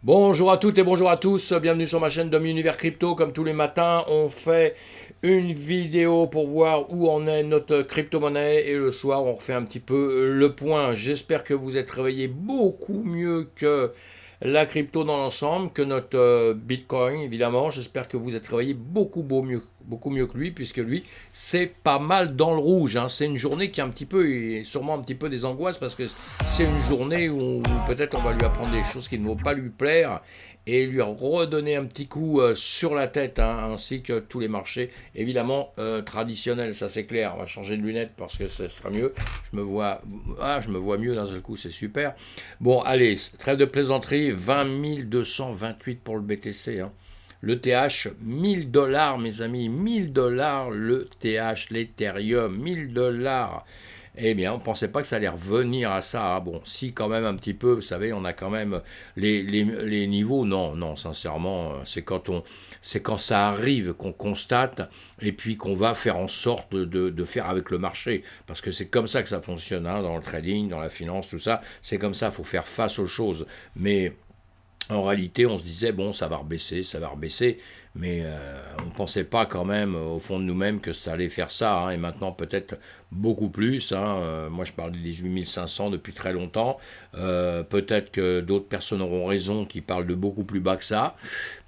Bonjour à toutes et bonjour à tous, bienvenue sur ma chaîne Dom Univers Crypto. Comme tous les matins, on fait une vidéo pour voir où en est notre crypto-monnaie et le soir, on refait un petit peu le point. J'espère que vous êtes réveillés beaucoup mieux que la crypto dans l'ensemble, que notre Bitcoin évidemment. J'espère que vous êtes réveillés beaucoup mieux que lui, puisque lui, c'est pas mal dans le rouge, hein. C'est une journée qui est un petit peu, et sûrement un petit peu des angoisses, parce que c'est une journée où peut-être on va lui apprendre des choses qui ne vont pas lui plaire et lui redonner un petit coup sur la tête, hein, ainsi que tous les marchés, évidemment traditionnels, ça c'est clair. On va changer de lunettes parce que ce sera mieux. Je me vois mieux d'un seul coup, c'est super. Bon, allez, trêve de plaisanterie, 20 228 pour le BTC, hein. Le TH, 1000 dollars, mes amis, 1000 dollars le TH, l'Ethereum, 1000 dollars. Eh bien, on ne pensait pas que ça allait revenir à ça, hein. Bon, si, quand même, un petit peu, vous savez, on a quand même les niveaux. Non, non, sincèrement, c'est quand ça arrive qu'on constate et puis qu'on va faire en sorte de faire avec le marché. Parce que c'est comme ça que ça fonctionne, hein, dans le trading, dans la finance, tout ça. C'est comme ça, il faut faire face aux choses. Mais en réalité, on se disait, bon, ça va rebaisser, mais on ne pensait pas quand même, au fond de nous-mêmes, que ça allait faire ça, hein, et maintenant peut-être beaucoup plus, hein. Moi, je parle des 18 500 depuis très longtemps. Peut-être que d'autres personnes auront raison qui parlent de beaucoup plus bas que ça.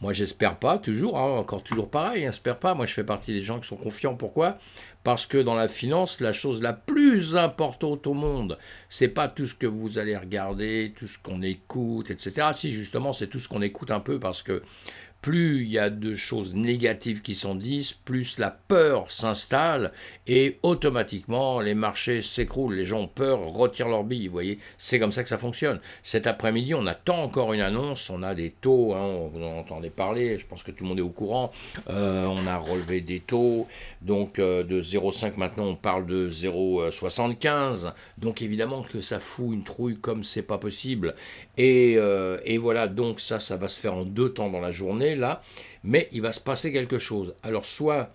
Moi, j'espère pas, toujours, hein, encore toujours pareil, hein, j'espère pas. Moi, je fais partie des gens qui sont confiants. Pourquoi? Parce que dans la finance, la chose la plus importante au monde, c'est pas tout ce que vous allez regarder, tout ce qu'on écoute, etc. Si, justement, c'est tout ce qu'on écoute un peu, parce que plus il y a de choses négatives qui sont dites, plus la peur s'installe et automatiquement les marchés s'écroulent. Les gens ont peur, retirent leurs billes. Vous voyez, c'est comme ça que ça fonctionne. Cet après-midi, on attend encore une annonce. On a des taux, hein, vous en entendez parler. Je pense que tout le monde est au courant. On a relevé des taux. Donc de 0,5 maintenant, on parle de 0,75. Donc évidemment que ça fout une trouille comme c'est pas possible. Et voilà, donc ça va se faire en deux temps dans la journée, là, mais il va se passer quelque chose. Alors, soit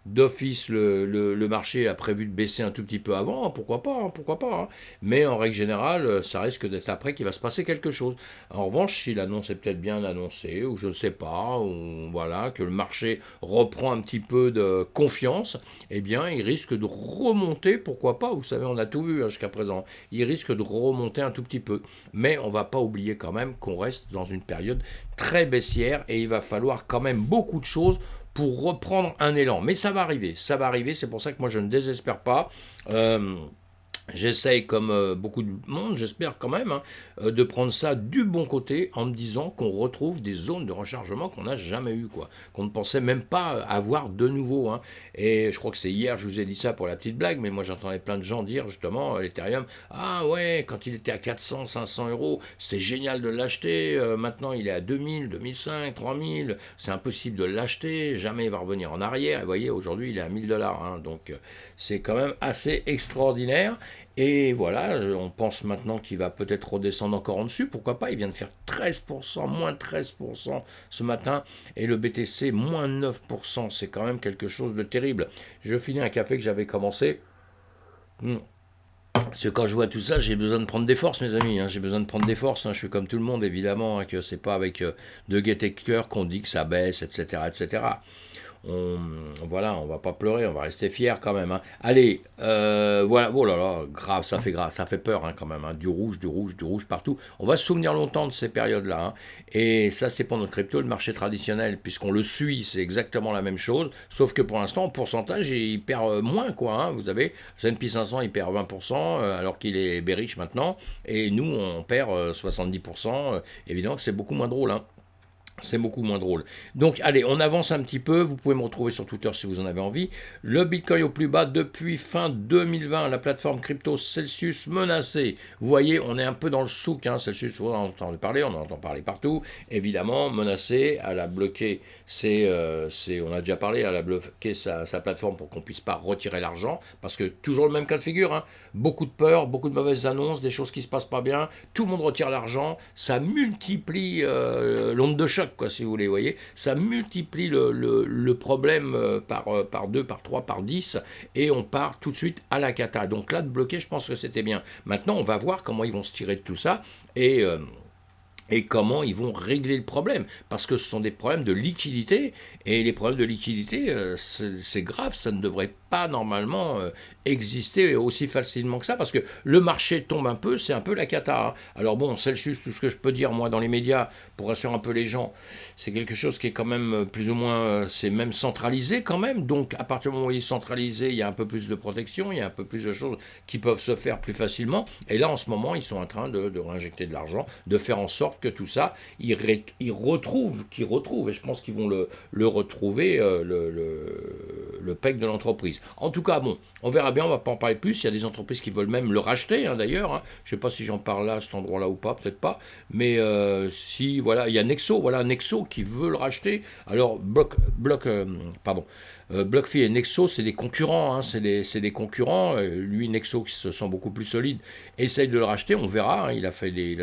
d'office, le marché a prévu de baisser un tout petit peu avant, hein, pourquoi pas, hein. Mais en règle générale, ça risque d'être après qu'il va se passer quelque chose. En revanche, si l'annonce est peut-être bien annoncée, ou je ne sais pas, ou voilà, que le marché reprend un petit peu de confiance, eh bien, il risque de remonter, pourquoi pas, vous savez, on a tout vu, hein, jusqu'à présent, il risque de remonter un tout petit peu. Mais on ne va pas oublier quand même qu'on reste dans une période très baissière, et il va falloir quand même beaucoup de choses pour reprendre un élan. Mais ça va arriver, c'est pour ça que moi je ne désespère pas. J'essaye, comme beaucoup de monde, j'espère quand même, hein, de prendre ça du bon côté en me disant qu'on retrouve des zones de rechargement qu'on n'a jamais eues, quoi, qu'on ne pensait même pas avoir de nouveau, hein. Et je crois que c'est hier, je vous ai dit ça pour la petite blague, mais moi j'entendais plein de gens dire justement, l'Ethereum, ah ouais, quand il était à 400, 500 euros, c'était génial de l'acheter, maintenant il est à 2000, 2005, 3000, c'est impossible de l'acheter, jamais il va revenir en arrière. Et vous voyez, aujourd'hui il est à 1000 dollars, hein, donc c'est quand même assez extraordinaire. Et voilà, on pense maintenant qu'il va peut-être redescendre encore en dessus. Pourquoi pas? Il vient de faire 13%, moins 13% ce matin. Et le BTC, moins 9%. C'est quand même quelque chose de terrible. Je finis un café que j'avais commencé. Parce que quand je vois tout ça, j'ai besoin de prendre des forces, mes amis, hein. J'ai besoin de prendre des forces, hein. Je suis comme tout le monde, évidemment, hein, que c'est pas avec de gaieté de cœur qu'on dit que ça baisse, etc., etc. On, voilà, on va pas pleurer, on va rester fiers quand même, hein. Allez, voilà, oh là là, grave, ça fait peur, hein, quand même, hein. Du rouge, du rouge, du rouge partout. On va se souvenir longtemps de ces périodes-là, hein. Et ça, c'est pour notre crypto, le marché traditionnel, puisqu'on le suit, c'est exactement la même chose, sauf que pour l'instant, en pourcentage, il perd moins, quoi, hein. Vous avez, le S&P 500, il perd 20%, alors qu'il est bearish maintenant, et nous, on perd 70%. Évidemment que c'est beaucoup moins drôle, hein. C'est beaucoup moins drôle. Donc, allez, on avance un petit peu. Vous pouvez me retrouver sur Twitter si vous en avez envie. Le Bitcoin au plus bas depuis fin 2020. La plateforme crypto Celsius menacée. Vous voyez, on est un peu dans le souk, hein. Celsius, on en entend parler, on en entend parler partout. Évidemment, menacée. Elle a bloqué, on a déjà parlé, elle a bloqué sa plateforme pour qu'on ne puisse pas retirer l'argent. Parce que toujours le même cas de figure, hein. Beaucoup de peur, beaucoup de mauvaises annonces, des choses qui ne se passent pas bien. Tout le monde retire l'argent. Ça multiplie l'onde de choc, quoi, si vous voulez, voyez. Ça multiplie le problème par 2, par 3, par 10, et on part tout de suite à la cata. Donc là, de bloquer, je pense que c'était bien. Maintenant, on va voir comment ils vont se tirer de tout ça, et comment ils vont régler le problème. Parce que ce sont des problèmes de liquidité, et les problèmes de liquidité, c'est grave, ça ne devrait pas normalement exister aussi facilement que ça, parce que le marché tombe un peu, c'est un peu la cata. Hein. Alors bon, Celsius, tout ce que je peux dire, moi, dans les médias, pour rassurer un peu les gens, c'est quelque chose qui est quand même plus ou moins, c'est même centralisé quand même, donc à partir du moment où il est centralisé, il y a un peu plus de protection, il y a un peu plus de choses qui peuvent se faire plus facilement, et là, en ce moment, ils sont en train de réinjecter de l'argent, de faire en sorte que tout ça, ils retrouvent, et je pense qu'ils vont le retrouver, le PEC de l'entreprise. En tout cas, bon, on verra bien, on va pas en parler plus. Il y a des entreprises qui veulent même le racheter, hein, d'ailleurs. Hein. Je ne sais pas si j'en parle là, à cet endroit-là ou pas, peut-être pas. Mais si, voilà, il y a Nexo, Nexo qui veut le racheter. Alors, BlockFi et Nexo, c'est des concurrents, hein, c'est des concurrents. Lui, Nexo, qui se sent beaucoup plus solide, essaye de le racheter. On verra. Hein, il a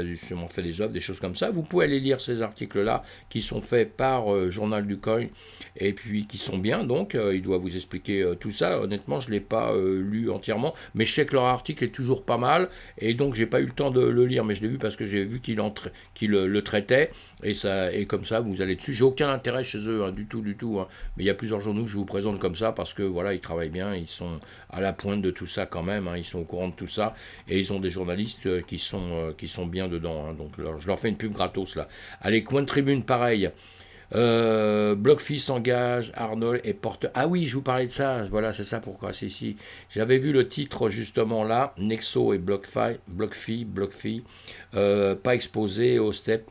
justement fait des offres, des choses comme ça. Vous pouvez aller lire ces articles-là qui sont faits par Journal du Coin et puis qui sont bien. Donc, il doit vous expliquer tout ça. Honnêtement, je ne l'ai pas lu entièrement, mais je sais que leur article est toujours pas mal. Et donc, j'ai pas eu le temps de le lire, mais je l'ai vu parce que j'ai vu qu'il le traitait. Et comme ça, vous allez dessus. J'ai aucun intérêt chez eux, hein, du tout, du tout. Hein. Mais il y a plusieurs journaux que je vous présente comme ça parce que voilà, ils travaillent bien, ils sont à la pointe de tout ça quand même, hein, ils sont au courant de tout ça et ils ont des journalistes qui sont bien dedans. Hein, donc je leur fais une pub gratos là. Allez, Coin de Tribune, pareil. BlockFi s'engage, Arnold et porte. Ah oui, je vous parlais de ça. Voilà, c'est ça pourquoi c'est ici. J'avais vu le titre justement là. Nexo et BlockFi, pas exposé au step.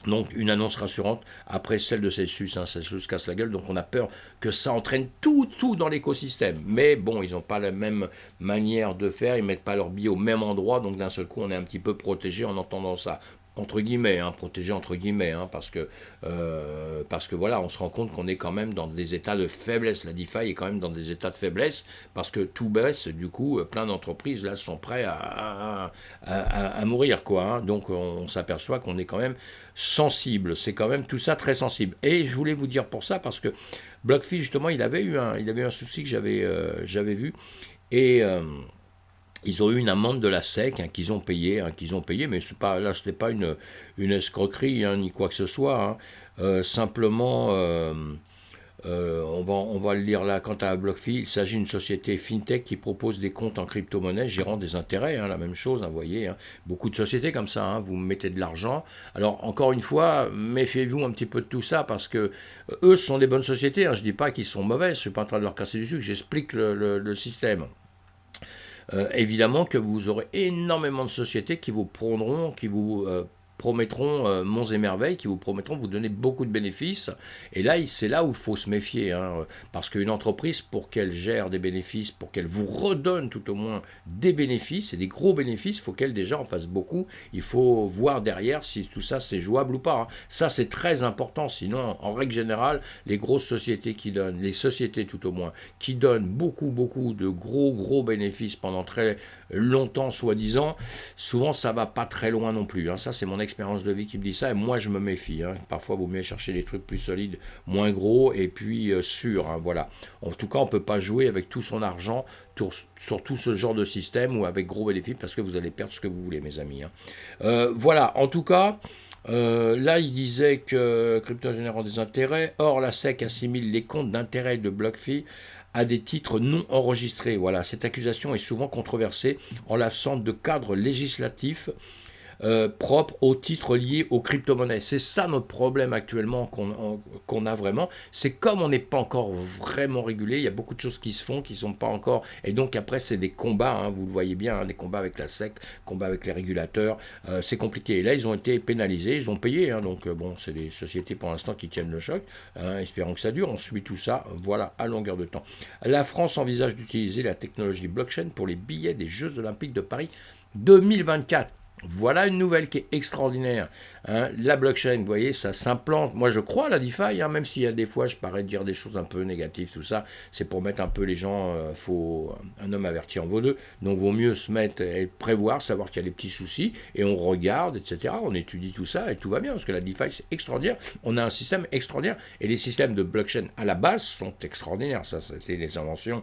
Donc une annonce rassurante après celle de Celsius, hein, Celsius casse la gueule, donc on a peur que ça entraîne tout dans l'écosystème. Mais bon, ils n'ont pas la même manière de faire, ils mettent pas leurs billets au même endroit, donc d'un seul coup on est un petit peu protégé en entendant ça. Entre guillemets, hein, protégé entre guillemets, hein, parce que voilà, on se rend compte qu'on est quand même dans des états de faiblesse. La DeFi est quand même dans des états de faiblesse parce que tout baisse. Du coup, plein d'entreprises là sont prêts à mourir, quoi. Hein. Donc, on s'aperçoit qu'on est quand même sensible. C'est quand même tout ça très sensible. Et je voulais vous dire pour ça parce que BlockFi justement, il avait un souci que j'avais vu et ils ont eu une amende de la SEC qu'ils ont payé, mais là, ce n'était pas une escroquerie, hein, ni quoi que ce soit. Hein. Simplement, on va le lire là. Quant à BlockFi, il s'agit d'une société fintech qui propose des comptes en crypto-monnaie gérant des intérêts, hein, la même chose, hein, vous voyez. Hein. Beaucoup de sociétés comme ça, hein, vous mettez de l'argent. Alors, encore une fois, méfiez-vous un petit peu de tout ça parce que eux, ce sont des bonnes sociétés. Hein, je ne dis pas qu'ils sont mauvais, je ne suis pas en train de leur casser du sucre, j'explique le système. Évidemment que vous aurez énormément de sociétés qui vous prendront, qui vous promettront monts et merveilles, qui vous promettront de vous donner beaucoup de bénéfices. Et là, c'est là où il faut se méfier. Hein, parce qu'une entreprise, pour qu'elle gère des bénéfices, pour qu'elle vous redonne tout au moins des bénéfices, et des gros bénéfices, il faut qu'elle déjà en fasse beaucoup. Il faut voir derrière si tout ça c'est jouable ou pas. Hein. Ça, c'est très important. Sinon, en règle générale, les grosses sociétés qui donnent, les sociétés tout au moins, qui donnent beaucoup de gros bénéfices pendant très longtemps, soi-disant, souvent ça va pas très loin non plus. Hein. Ça, c'est mon expérience de vie qui me dit ça, et moi je me méfie. Hein. Parfois, il vaut mieux chercher des trucs plus solides, moins gros, et puis sûrs. Hein, voilà. En tout cas, on ne peut pas jouer avec tout son argent sur tout ce genre de système ou avec gros bénéfices, parce que vous allez perdre ce que vous voulez, mes amis. Hein. Voilà, en tout cas. Là, il disait que crypto générant des intérêts. Or, la SEC assimile les comptes d'intérêt de BlockFi à des titres non enregistrés. Voilà, cette accusation est souvent controversée en l'absence de cadre législatif propre aux titres liés aux crypto-monnaies. C'est ça notre problème actuellement qu'on a vraiment. C'est comme on n'est pas encore vraiment régulé, il y a beaucoup de choses qui se font, qui ne sont pas encore... Et donc après, c'est des combats, hein, vous le voyez bien, hein, des combats avec la SEC, combats avec les régulateurs. C'est compliqué. Et là, ils ont été pénalisés, ils ont payé. Hein, donc bon, c'est des sociétés pour l'instant qui tiennent le choc. Hein, espérons que ça dure. On suit tout ça, voilà, à longueur de temps. La France envisage d'utiliser la technologie blockchain pour les billets des Jeux Olympiques de Paris 2024. Voilà une nouvelle qui est extraordinaire. Hein. La blockchain, vous voyez, ça s'implante. Moi, je crois à la DeFi, hein, même s'il y a des fois, je parais dire des choses un peu négatives, tout ça. C'est pour mettre un peu les gens, un homme averti en vaut deux. Donc, vaut mieux se mettre et prévoir, savoir qu'il y a des petits soucis, et on regarde, etc. On étudie tout ça, et tout va bien, parce que la DeFi, c'est extraordinaire. On a un système extraordinaire, et les systèmes de blockchain à la base sont extraordinaires. Ça, c'était les inventions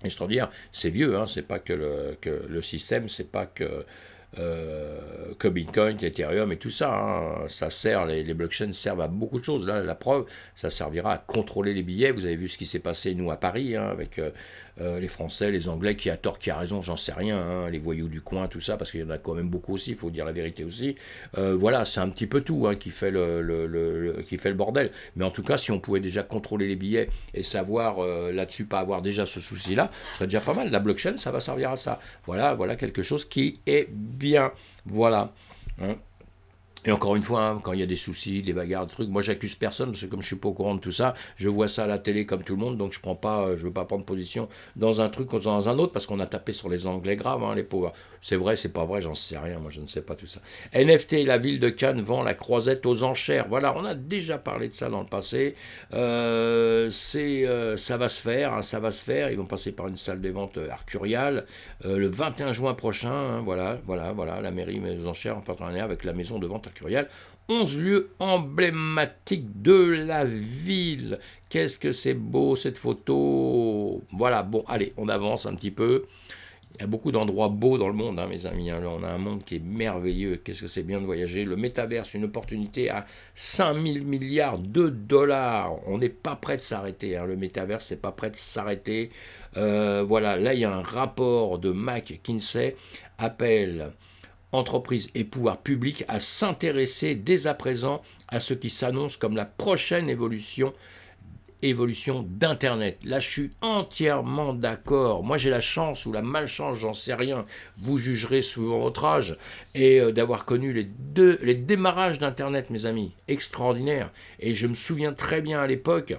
extraordinaires. C'est vieux, hein, c'est pas que le système, c'est pas que que Bitcoin, Ethereum et tout ça. Hein. Ça sert, les blockchains servent à beaucoup de choses. Là, la preuve, ça servira à contrôler les billets. Vous avez vu ce qui s'est passé, nous, à Paris, hein, avec les Français, les Anglais, qui a tort, qui a raison, j'en sais rien, hein, les voyous du coin, tout ça, parce qu'il y en a quand même beaucoup aussi, il faut dire la vérité aussi. Voilà, c'est un petit peu tout hein, qui fait qui fait le bordel. Mais en tout cas, si on pouvait déjà contrôler les billets et savoir là-dessus, pas avoir déjà ce souci-là, ce serait déjà pas mal. La blockchain, ça va servir à ça. Voilà quelque chose qui est bien. Voilà. Hein. Et encore une fois, hein, quand il y a des soucis, des bagarres, des trucs, moi j'accuse personne parce que comme je suis pas au courant de tout ça, je vois ça à la télé comme tout le monde, donc je veux pas prendre position dans un truc ou dans un autre parce qu'on a tapé sur les Anglais graves, hein, les pauvres. C'est vrai, c'est pas vrai, j'en sais rien, moi je ne sais pas tout ça. NFT, la ville de Cannes vend la croisette aux enchères. Voilà, on a déjà parlé de ça dans le passé. Ça va se faire, hein, ça va se faire. Ils vont passer par une salle des ventes Arcurial le 21 juin prochain. Hein, voilà, la mairie met aux enchères en partenariat avec la maison de vente Arcurial. 11 lieux emblématiques de la ville. Qu'est-ce que c'est beau cette photo. Voilà, bon, allez, on avance un petit peu. Il y a beaucoup d'endroits beaux dans le monde, hein, mes amis. Hein. On a un monde qui est merveilleux. Qu'est-ce que c'est bien de voyager. Le métaverse, une opportunité à 5000 milliards de dollars. On n'est pas prêt de s'arrêter. Hein. Le métaverse, c'est pas prêt de s'arrêter. Voilà, là, il y a un rapport de McKinsey appelle entreprises et pouvoirs publics à s'intéresser dès à présent à ce qui s'annonce comme la prochaine évolution d'Internet. Là, je suis entièrement d'accord. Moi, j'ai la chance ou la malchance, j'en sais rien. Vous jugerez souvent votre âge et d'avoir connu les démarrages d'Internet, mes amis. Extraordinaire. Et je me souviens très bien à l'époque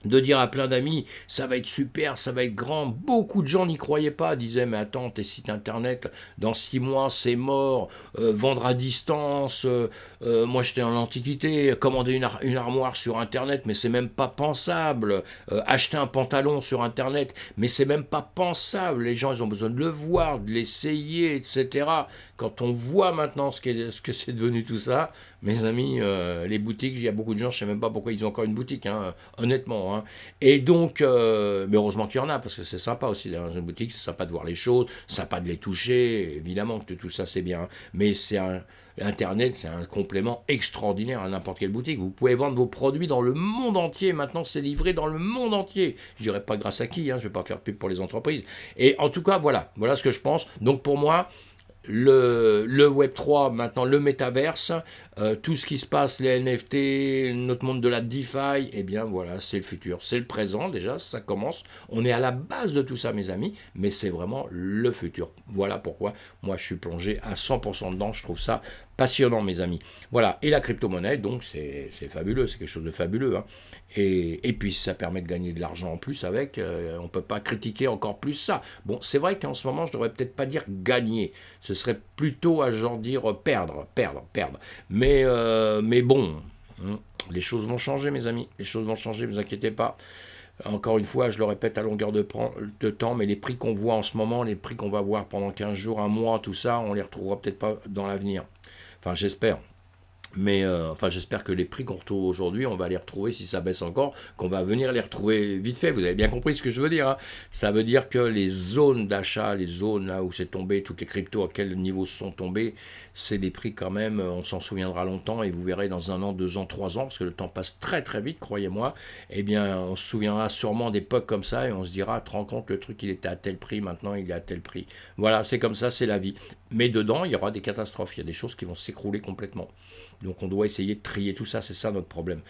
de dire à plein d'amis, ça va être super, ça va être grand. Beaucoup de gens n'y croyaient pas, disaient, mais attends, tes sites internet, dans 6 mois, c'est mort, vendre à distance, moi j'étais en Antiquité, commander une armoire sur internet, mais c'est même pas pensable, acheter un pantalon sur internet, mais c'est même pas pensable, les gens ils ont besoin de le voir, de l'essayer, etc. Quand on voit maintenant ce que c'est devenu tout ça, mes amis, les boutiques, il y a beaucoup de gens, je ne sais même pas pourquoi ils ont encore une boutique, hein, honnêtement. Hein. Et donc, mais heureusement qu'il y en a, parce que c'est sympa aussi dans une boutique, c'est sympa de voir les choses, sympa de les toucher, évidemment que tout ça c'est bien. Mais Internet, c'est un complément extraordinaire à n'importe quelle boutique. Vous pouvez vendre vos produits dans le monde entier. Maintenant, c'est livré dans le monde entier. Je dirais pas grâce à qui, hein, je ne vais pas faire pub pour les entreprises. Et en tout cas, voilà ce que je pense. Donc pour moi, le Web3, maintenant le métaverse, tout ce qui se passe, les NFT, notre monde de la DeFi, eh bien voilà, c'est le futur, c'est le présent déjà, ça commence, on est à la base de tout ça mes amis, mais c'est vraiment le futur. Voilà pourquoi moi je suis plongé à 100% dedans, je trouve ça passionnant mes amis. Voilà, et la crypto-monnaie, donc c'est fabuleux, c'est quelque chose de fabuleux. Hein. Et puis ça permet de gagner de l'argent en plus avec, on ne peut pas critiquer encore plus ça. Bon, c'est vrai qu'en ce moment, je devrais peut-être pas dire gagner, ce serait plutôt à genre dire perdre. Mais bon, les choses vont changer mes amis, les choses vont changer, ne vous inquiétez pas. Encore une fois, je le répète à longueur de temps, mais les prix qu'on voit en ce moment, les prix qu'on va voir pendant 15 jours, un mois, tout ça, on les retrouvera peut-être pas dans l'avenir. Enfin, j'espère. Mais j'espère que les prix qu'on retrouve aujourd'hui, on va les retrouver si ça baisse encore, qu'on va venir les retrouver vite fait. Vous avez bien compris ce que je veux dire. Hein. Ça veut dire que les zones d'achat, les zones là où c'est tombé, toutes les cryptos à quel niveau sont tombés, c'est des prix quand même, on s'en souviendra longtemps et vous verrez dans 1 an, 2 ans, 3 ans, parce que le temps passe très très vite, croyez-moi, eh bien on se souviendra sûrement d'époques comme ça et on se dira, te rends compte, le truc il était à tel prix, maintenant il est à tel prix. Voilà, c'est comme ça, c'est la vie. Mais dedans, il y aura des catastrophes, il y a des choses qui vont s'écrouler complètement. Donc on doit essayer de trier tout ça, c'est ça notre problème.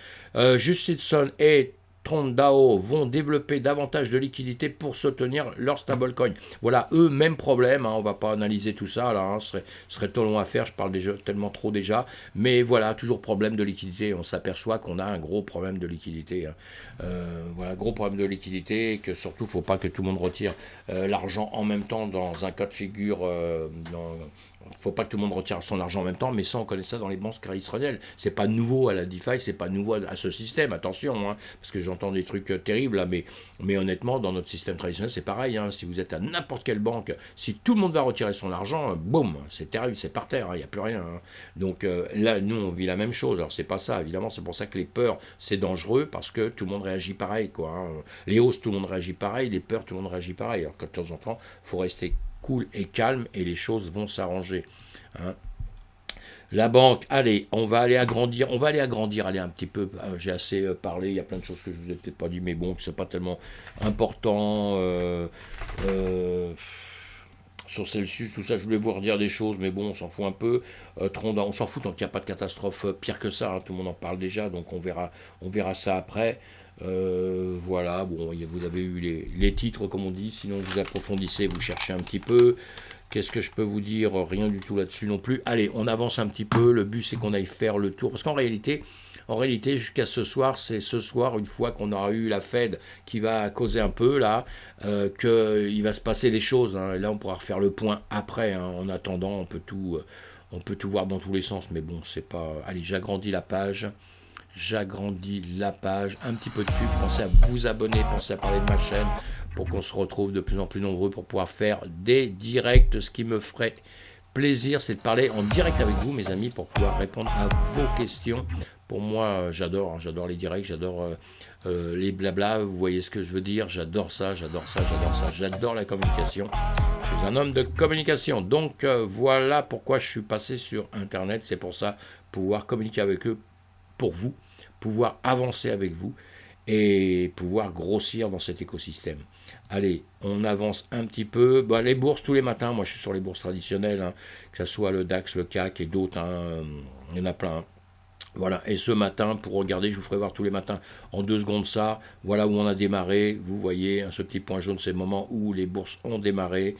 Justitson et TronDAO vont développer davantage de liquidités pour soutenir leur stablecoin. Voilà, eux, même problème, hein, on ne va pas analyser tout ça, là, hein, ce serait trop long à faire, je parle déjà, tellement trop déjà, mais voilà, toujours problème de liquidité, on s'aperçoit qu'on a un gros problème de liquidité. Hein. Voilà, gros problème de liquidité, et que surtout, il ne faut pas que tout le monde retire l'argent en même temps dans un cas de figure, il ne faut pas que tout le monde retire son argent en même temps, mais ça, on connaît ça dans les banques traditionnelles. C'est pas nouveau à la DeFi, c'est pas nouveau à ce système, attention, hein, parce que j'entends des trucs terribles, là, mais honnêtement, dans notre système traditionnel, c'est pareil. Hein, si vous êtes à n'importe quelle banque, si tout le monde va retirer son argent, boum, c'est terrible, c'est par terre, il n'y a plus rien. Hein. Donc là, nous, on vit la même chose. Alors, c'est pas ça, évidemment, c'est pour ça que les peurs, c'est dangereux, parce que tout le monde réagit pareil, quoi. Hein. Les hausses, tout le monde réagit pareil, les peurs, tout le monde réagit pareil. Alors que de temps en temps, il faut rester cool et calme et les choses vont s'arranger. Hein. La banque, allez, on va aller agrandir, allez un petit peu, j'ai assez parlé, il y a plein de choses que je vous ai peut-être pas dit, mais bon, c'est pas tellement important. Sur Celsius, tout ça, je voulais vous redire des choses, mais bon, on s'en fout un peu. Tronda, on s'en fout tant qu'il n'y a pas de catastrophe pire que ça, hein, tout le monde en parle déjà, donc on verra ça après. Voilà, bon, vous avez eu les titres, comme on dit, sinon vous approfondissez, vous cherchez un petit peu. Qu'est-ce que je peux vous dire? Rien du tout là-dessus non plus. Allez, on avance un petit peu. Le but, c'est qu'on aille faire le tour. Parce qu'en réalité, jusqu'à ce soir, c'est ce soir, une fois qu'on aura eu la Fed qui va causer un peu, là, qu'il va se passer des choses. Hein. Et là, on pourra refaire le point après. Hein. En attendant, on peut tout voir dans tous les sens. Mais bon, c'est pas... Allez, j'agrandis la page. Un petit peu de pub, pensez à vous abonner, pensez à parler de ma chaîne pour qu'on se retrouve de plus en plus nombreux pour pouvoir faire des directs. Ce qui me ferait plaisir, c'est de parler en direct avec vous, mes amis, pour pouvoir répondre à vos questions. Pour moi, j'adore les directs, j'adore les blabla, vous voyez ce que je veux dire, j'adore ça, j'adore la communication. Je suis un homme de communication, donc voilà pourquoi je suis passé sur Internet, c'est pour ça, pouvoir communiquer avec eux, pour vous, pouvoir avancer avec vous et pouvoir grossir dans cet écosystème. Allez, on avance un petit peu. Bah, les bourses tous les matins, moi je suis sur les bourses traditionnelles, hein, que ce soit le DAX, le CAC et d'autres, hein, il y en a plein. Hein. Voilà, et ce matin, pour regarder, je vous ferai voir tous les matins en 2 secondes ça, voilà où on a démarré, vous voyez, ce petit point jaune, c'est le moment où les bourses ont démarré,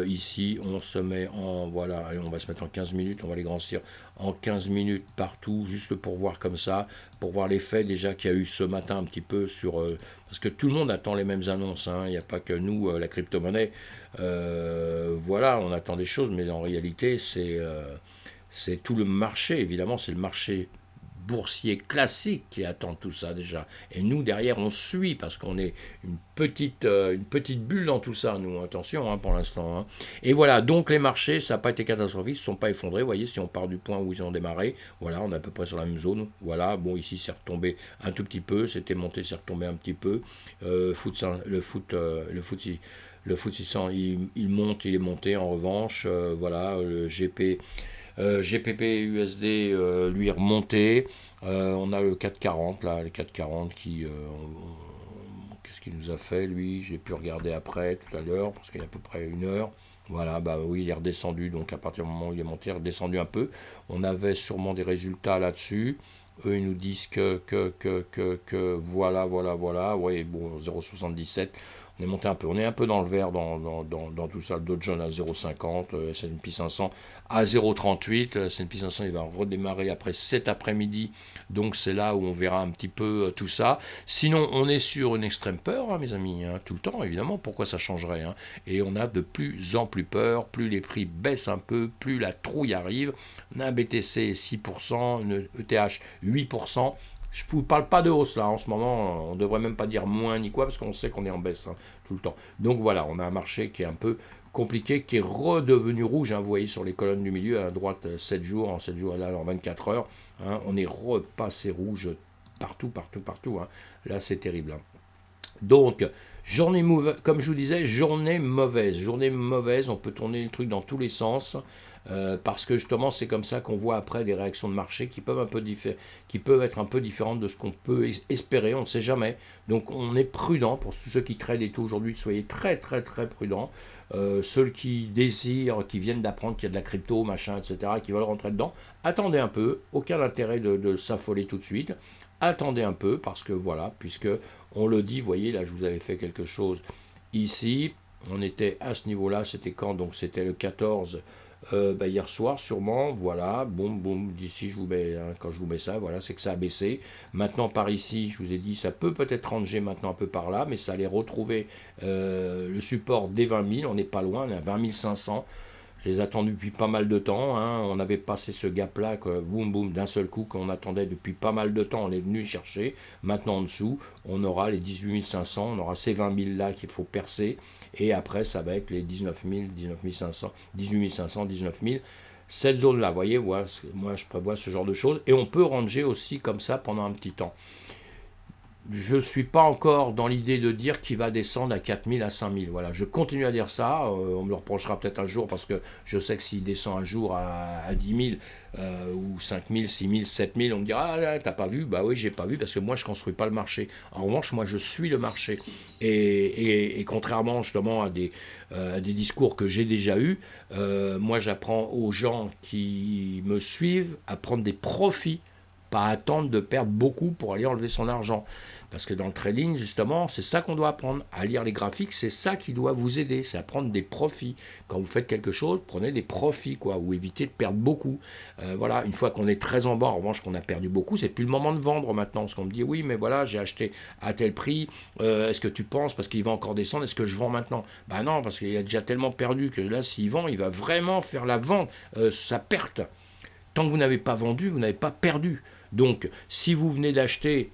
ici, on se met en, voilà, allez, on va se mettre en 15 minutes, on va les grossir en 15 minutes partout, juste pour voir comme ça, pour voir l'effet déjà qu'il y a eu ce matin un petit peu sur, parce que tout le monde attend les mêmes annonces, hein, il n'y a pas que nous, la crypto-monnaie, voilà, on attend des choses, mais en réalité, c'est tout le marché, évidemment, c'est le marché boursier classique qui attend tout ça déjà. Et nous, derrière, on suit parce qu'on est une petite bulle dans tout ça, nous. Attention, hein, pour l'instant. Hein. Et voilà, donc les marchés, ça n'a pas été catastrophique, ils ne se sont pas effondrés. Vous voyez, si on part du point où ils ont démarré, voilà, on est à peu près sur la même zone. Voilà, bon, ici, c'est retombé un tout petit peu, c'était monté, c'est retombé un petit peu. Le FTSE 600, il monte, il est monté en revanche. Voilà, le GPP USD, lui, est remonté. On a le 440, là, le 440 qui... qu'est-ce qu'il nous a fait, lui? J'ai pu regarder après, tout à l'heure, parce qu'il y a à peu près 1 heure. Voilà, bah oui, il est redescendu, donc à partir du moment où il est monté, il est redescendu un peu. On avait sûrement des résultats là-dessus. Eux, ils nous disent voilà, ouais, bon, 0,77. On est monté un peu, on est un peu dans le vert dans tout ça. Le Dow Jones à 0,50, S&P 500 à 0,38. S&P 500, il va redémarrer après cet après-midi. Donc c'est là où on verra un petit peu tout ça. Sinon, on est sur une extrême peur, hein, mes amis, hein, tout le temps, évidemment. Pourquoi ça changerait hein. Et on a de plus en plus peur. Plus les prix baissent un peu, plus la trouille arrive. On a un BTC 6%, une ETH 8%. Je ne vous parle pas de hausse là en ce moment, on ne devrait même pas dire moins ni quoi parce qu'on sait qu'on est en baisse hein, tout le temps. Donc voilà, on a un marché qui est un peu compliqué, qui est redevenu rouge. Hein, vous voyez sur les colonnes du milieu, à droite 7 jours, en 7 jours là en 24 heures, hein, on est repassé rouge partout. Hein. Là c'est terrible. Hein. Donc, journée mauvaise, comme je vous disais, journée mauvaise, on peut tourner le truc dans tous les sens, parce que justement c'est comme ça qu'on voit après des réactions de marché qui peuvent être un peu différentes de ce qu'on peut espérer, on ne sait jamais. Donc on est prudent, pour tous ceux qui tradent et tout aujourd'hui, soyez très prudents. Ceux qui désirent, qui viennent d'apprendre qu'il y a de la crypto, machin, etc., qui veulent rentrer dedans, attendez un peu, aucun intérêt de s'affoler tout de suite. Attendez un peu parce que voilà, puisque on le dit, vous voyez, là je vous avais fait quelque chose ici, on était à ce niveau-là, c'était quand? Donc c'était le 14 hier soir sûrement, voilà, boum, d'ici je vous mets, hein, quand je vous mets ça, voilà, c'est que ça a baissé. Maintenant par ici, je vous ai dit, ça peut peut-être ranger maintenant un peu par là, mais ça allait retrouver le support des 20 000, on n'est pas loin, on est à 20 500. Je les attends depuis pas mal de temps. Hein. On avait passé ce gap-là, boum, d'un seul coup, qu'on attendait depuis pas mal de temps. On est venu chercher. Maintenant, en dessous, on aura les 18 500. On aura ces 20 000 là qu'il faut percer. Et après, ça va être les 19 000, 19 500, 18 500, 19 000. Cette zone-là, vous voyez, moi, je prévois ce genre de choses. Et on peut ranger aussi comme ça pendant un petit temps. je ne suis pas encore dans l'idée de dire qu'il va descendre à 4000, à 5000. Voilà, je continue à dire ça. On me le reprochera peut-être un jour parce que je sais que s'il descend un jour à 10 000 ou 5000, 6000, 7000, on me dira ah là, t'as pas vu? Bah oui, j'ai pas vu parce que moi je construis pas le marché. En revanche, moi je suis le marché. Et contrairement justement à des discours que j'ai déjà eus, moi j'apprends aux gens qui me suivent à prendre des profits, pas attendre de perdre beaucoup pour aller enlever son argent. Parce que dans le trading, justement, c'est ça qu'on doit apprendre. À lire les graphiques, c'est ça qui doit vous aider. C'est à prendre des profits. Quand vous faites quelque chose, prenez des profits, quoi, ou évitez de perdre beaucoup. Voilà, une fois qu'on est très en bas, en revanche, qu'on a perdu beaucoup, c'est plus le moment de vendre maintenant. Parce qu'on me dit, oui, mais voilà, j'ai acheté à tel prix. Est-ce que tu penses, parce qu'il va encore descendre, est-ce que je vends maintenant? Ben non, parce qu'il a déjà tellement perdu que là, s'il vend, il va vraiment faire la vente, sa perte. Tant que vous n'avez pas vendu, vous n'avez pas perdu. Donc, si vous venez d'acheter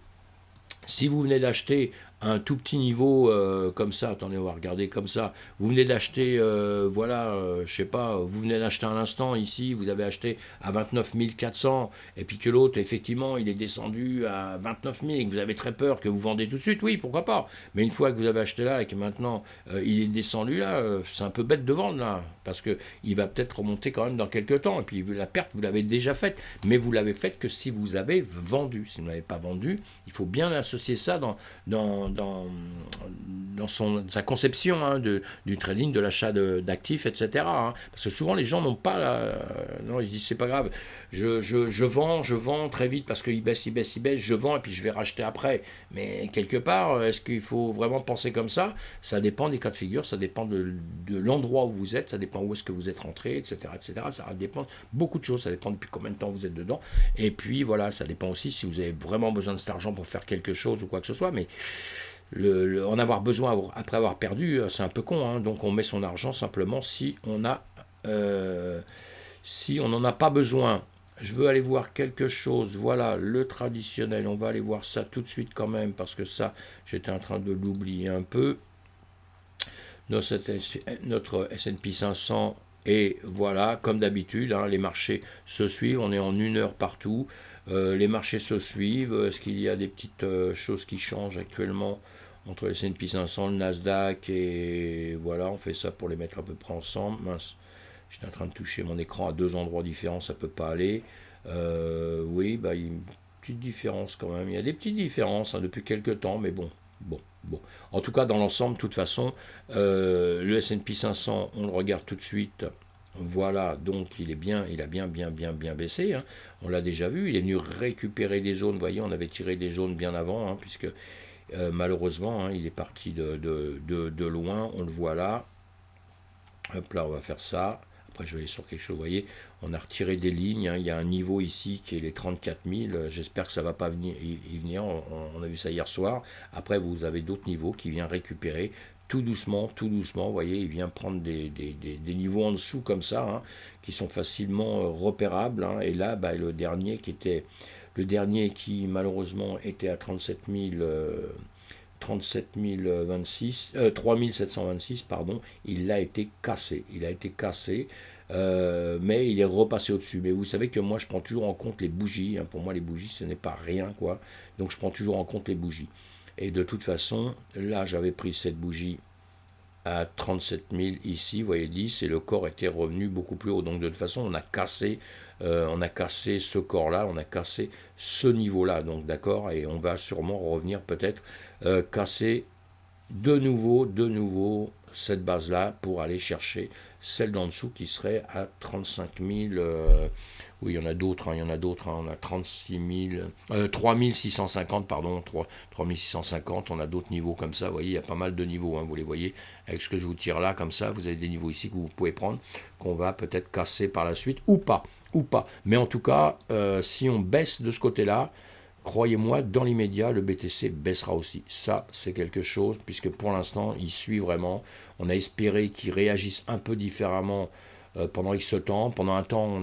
un tout petit niveau comme ça, attendez, on va regarder comme ça, vous venez d'acheter, je sais pas, vous venez d'acheter un instant ici, vous avez acheté à 29 400, et puis que l'autre, effectivement, il est descendu à 29 000, et que vous avez très peur que vous vendez tout de suite, oui, pourquoi pas. Mais une fois que vous avez acheté là, et que maintenant, il est descendu là, c'est un peu bête de vendre là, parce qu'il va peut-être remonter quand même dans quelques temps, et puis la perte, vous l'avez déjà faite, mais vous l'avez faite que si vous avez vendu. Si vous n'avez pas vendu, il faut bien associer ça dans sa conception du trading, de l'achat d'actifs, etc. Parce que souvent les gens n'ont pas non, ils disent c'est pas grave, je vends très vite parce qu'il baisse, je vends et puis je vais racheter après. Mais quelque part, est-ce qu'il faut vraiment penser comme ça? Ça dépend des cas de figure, ça dépend de l'endroit où vous êtes, ça dépend où est-ce que vous êtes rentré, etc., etc. Ça dépend de beaucoup de choses, ça dépend depuis combien de temps vous êtes dedans. Et puis voilà, ça dépend aussi si vous avez vraiment besoin de cet argent pour faire quelque chose ou quoi que ce soit. Mais en avoir besoin après avoir perdu, c'est un peu con. Donc on met son argent simplement si on n'en a pas besoin. Je veux aller voir quelque chose. Voilà, le traditionnel. On va aller voir ça tout de suite quand même parce que ça, j'étais en train de l'oublier un peu. Notre S&P 500. Et voilà, comme d'habitude, les marchés se suivent. On est en 1 heure partout. Les marchés se suivent. Est-ce qu'il y a des petites choses qui changent actuellement entre le S&P 500, le Nasdaq, et voilà, on fait ça pour les mettre à peu près ensemble. Mince, j'étais en train de toucher mon écran à 2 endroits différents, ça peut pas aller. Oui, il y a une petite différence quand même. Il y a des petites différences depuis quelques temps, mais bon. En tout cas, dans l'ensemble, de toute façon, le S&P 500, on le regarde tout de suite. Voilà, donc il a bien baissé. On l'a déjà vu, il est venu récupérer des zones. Vous voyez, on avait tiré des zones bien avant, puisque malheureusement, il est parti de loin. On le voit là. Hop là, on va faire ça. Après, je vais aller sur quelque chose. Vous voyez, on a retiré des lignes. Il y a un niveau ici qui est les 34 000. J'espère que ça ne va pas y venir. On a vu ça hier soir. Après, vous avez d'autres niveaux qui viennent récupérer tout doucement. Vous voyez, il vient prendre des niveaux en dessous comme ça, qui sont facilement repérables. Et là, le dernier qui malheureusement était à 37 3726, pardon, il a été cassé. Mais il est repassé au-dessus. Mais vous savez que moi, je prends toujours en compte les bougies. Pour moi, les bougies, ce n'est pas rien, quoi. Donc, je prends toujours en compte les bougies. Et de toute façon, là, j'avais pris cette bougie à 37 000 ici, vous voyez 10, et le corps était revenu beaucoup plus haut. Donc, de toute façon, on a cassé ce corps-là, on a cassé ce niveau-là. Donc, d'accord, et on va sûrement revenir peut-être casser de nouveau cette base-là pour aller chercher celle d'en dessous qui serait à 35 000. Oui, il y en a d'autres, on a 3650, pardon, 3650, on a d'autres niveaux comme ça, vous voyez, il y a pas mal de niveaux, vous les voyez, avec ce que je vous tire là, comme ça, vous avez des niveaux ici que vous pouvez prendre, qu'on va peut-être casser par la suite, ou pas. Mais en tout cas, si on baisse de ce côté-là, croyez-moi, dans l'immédiat, le BTC baissera aussi. Ça, c'est quelque chose, puisque pour l'instant, il suit vraiment. On a espéré qu'il réagisse un peu différemment pendant X temps. Pendant un temps,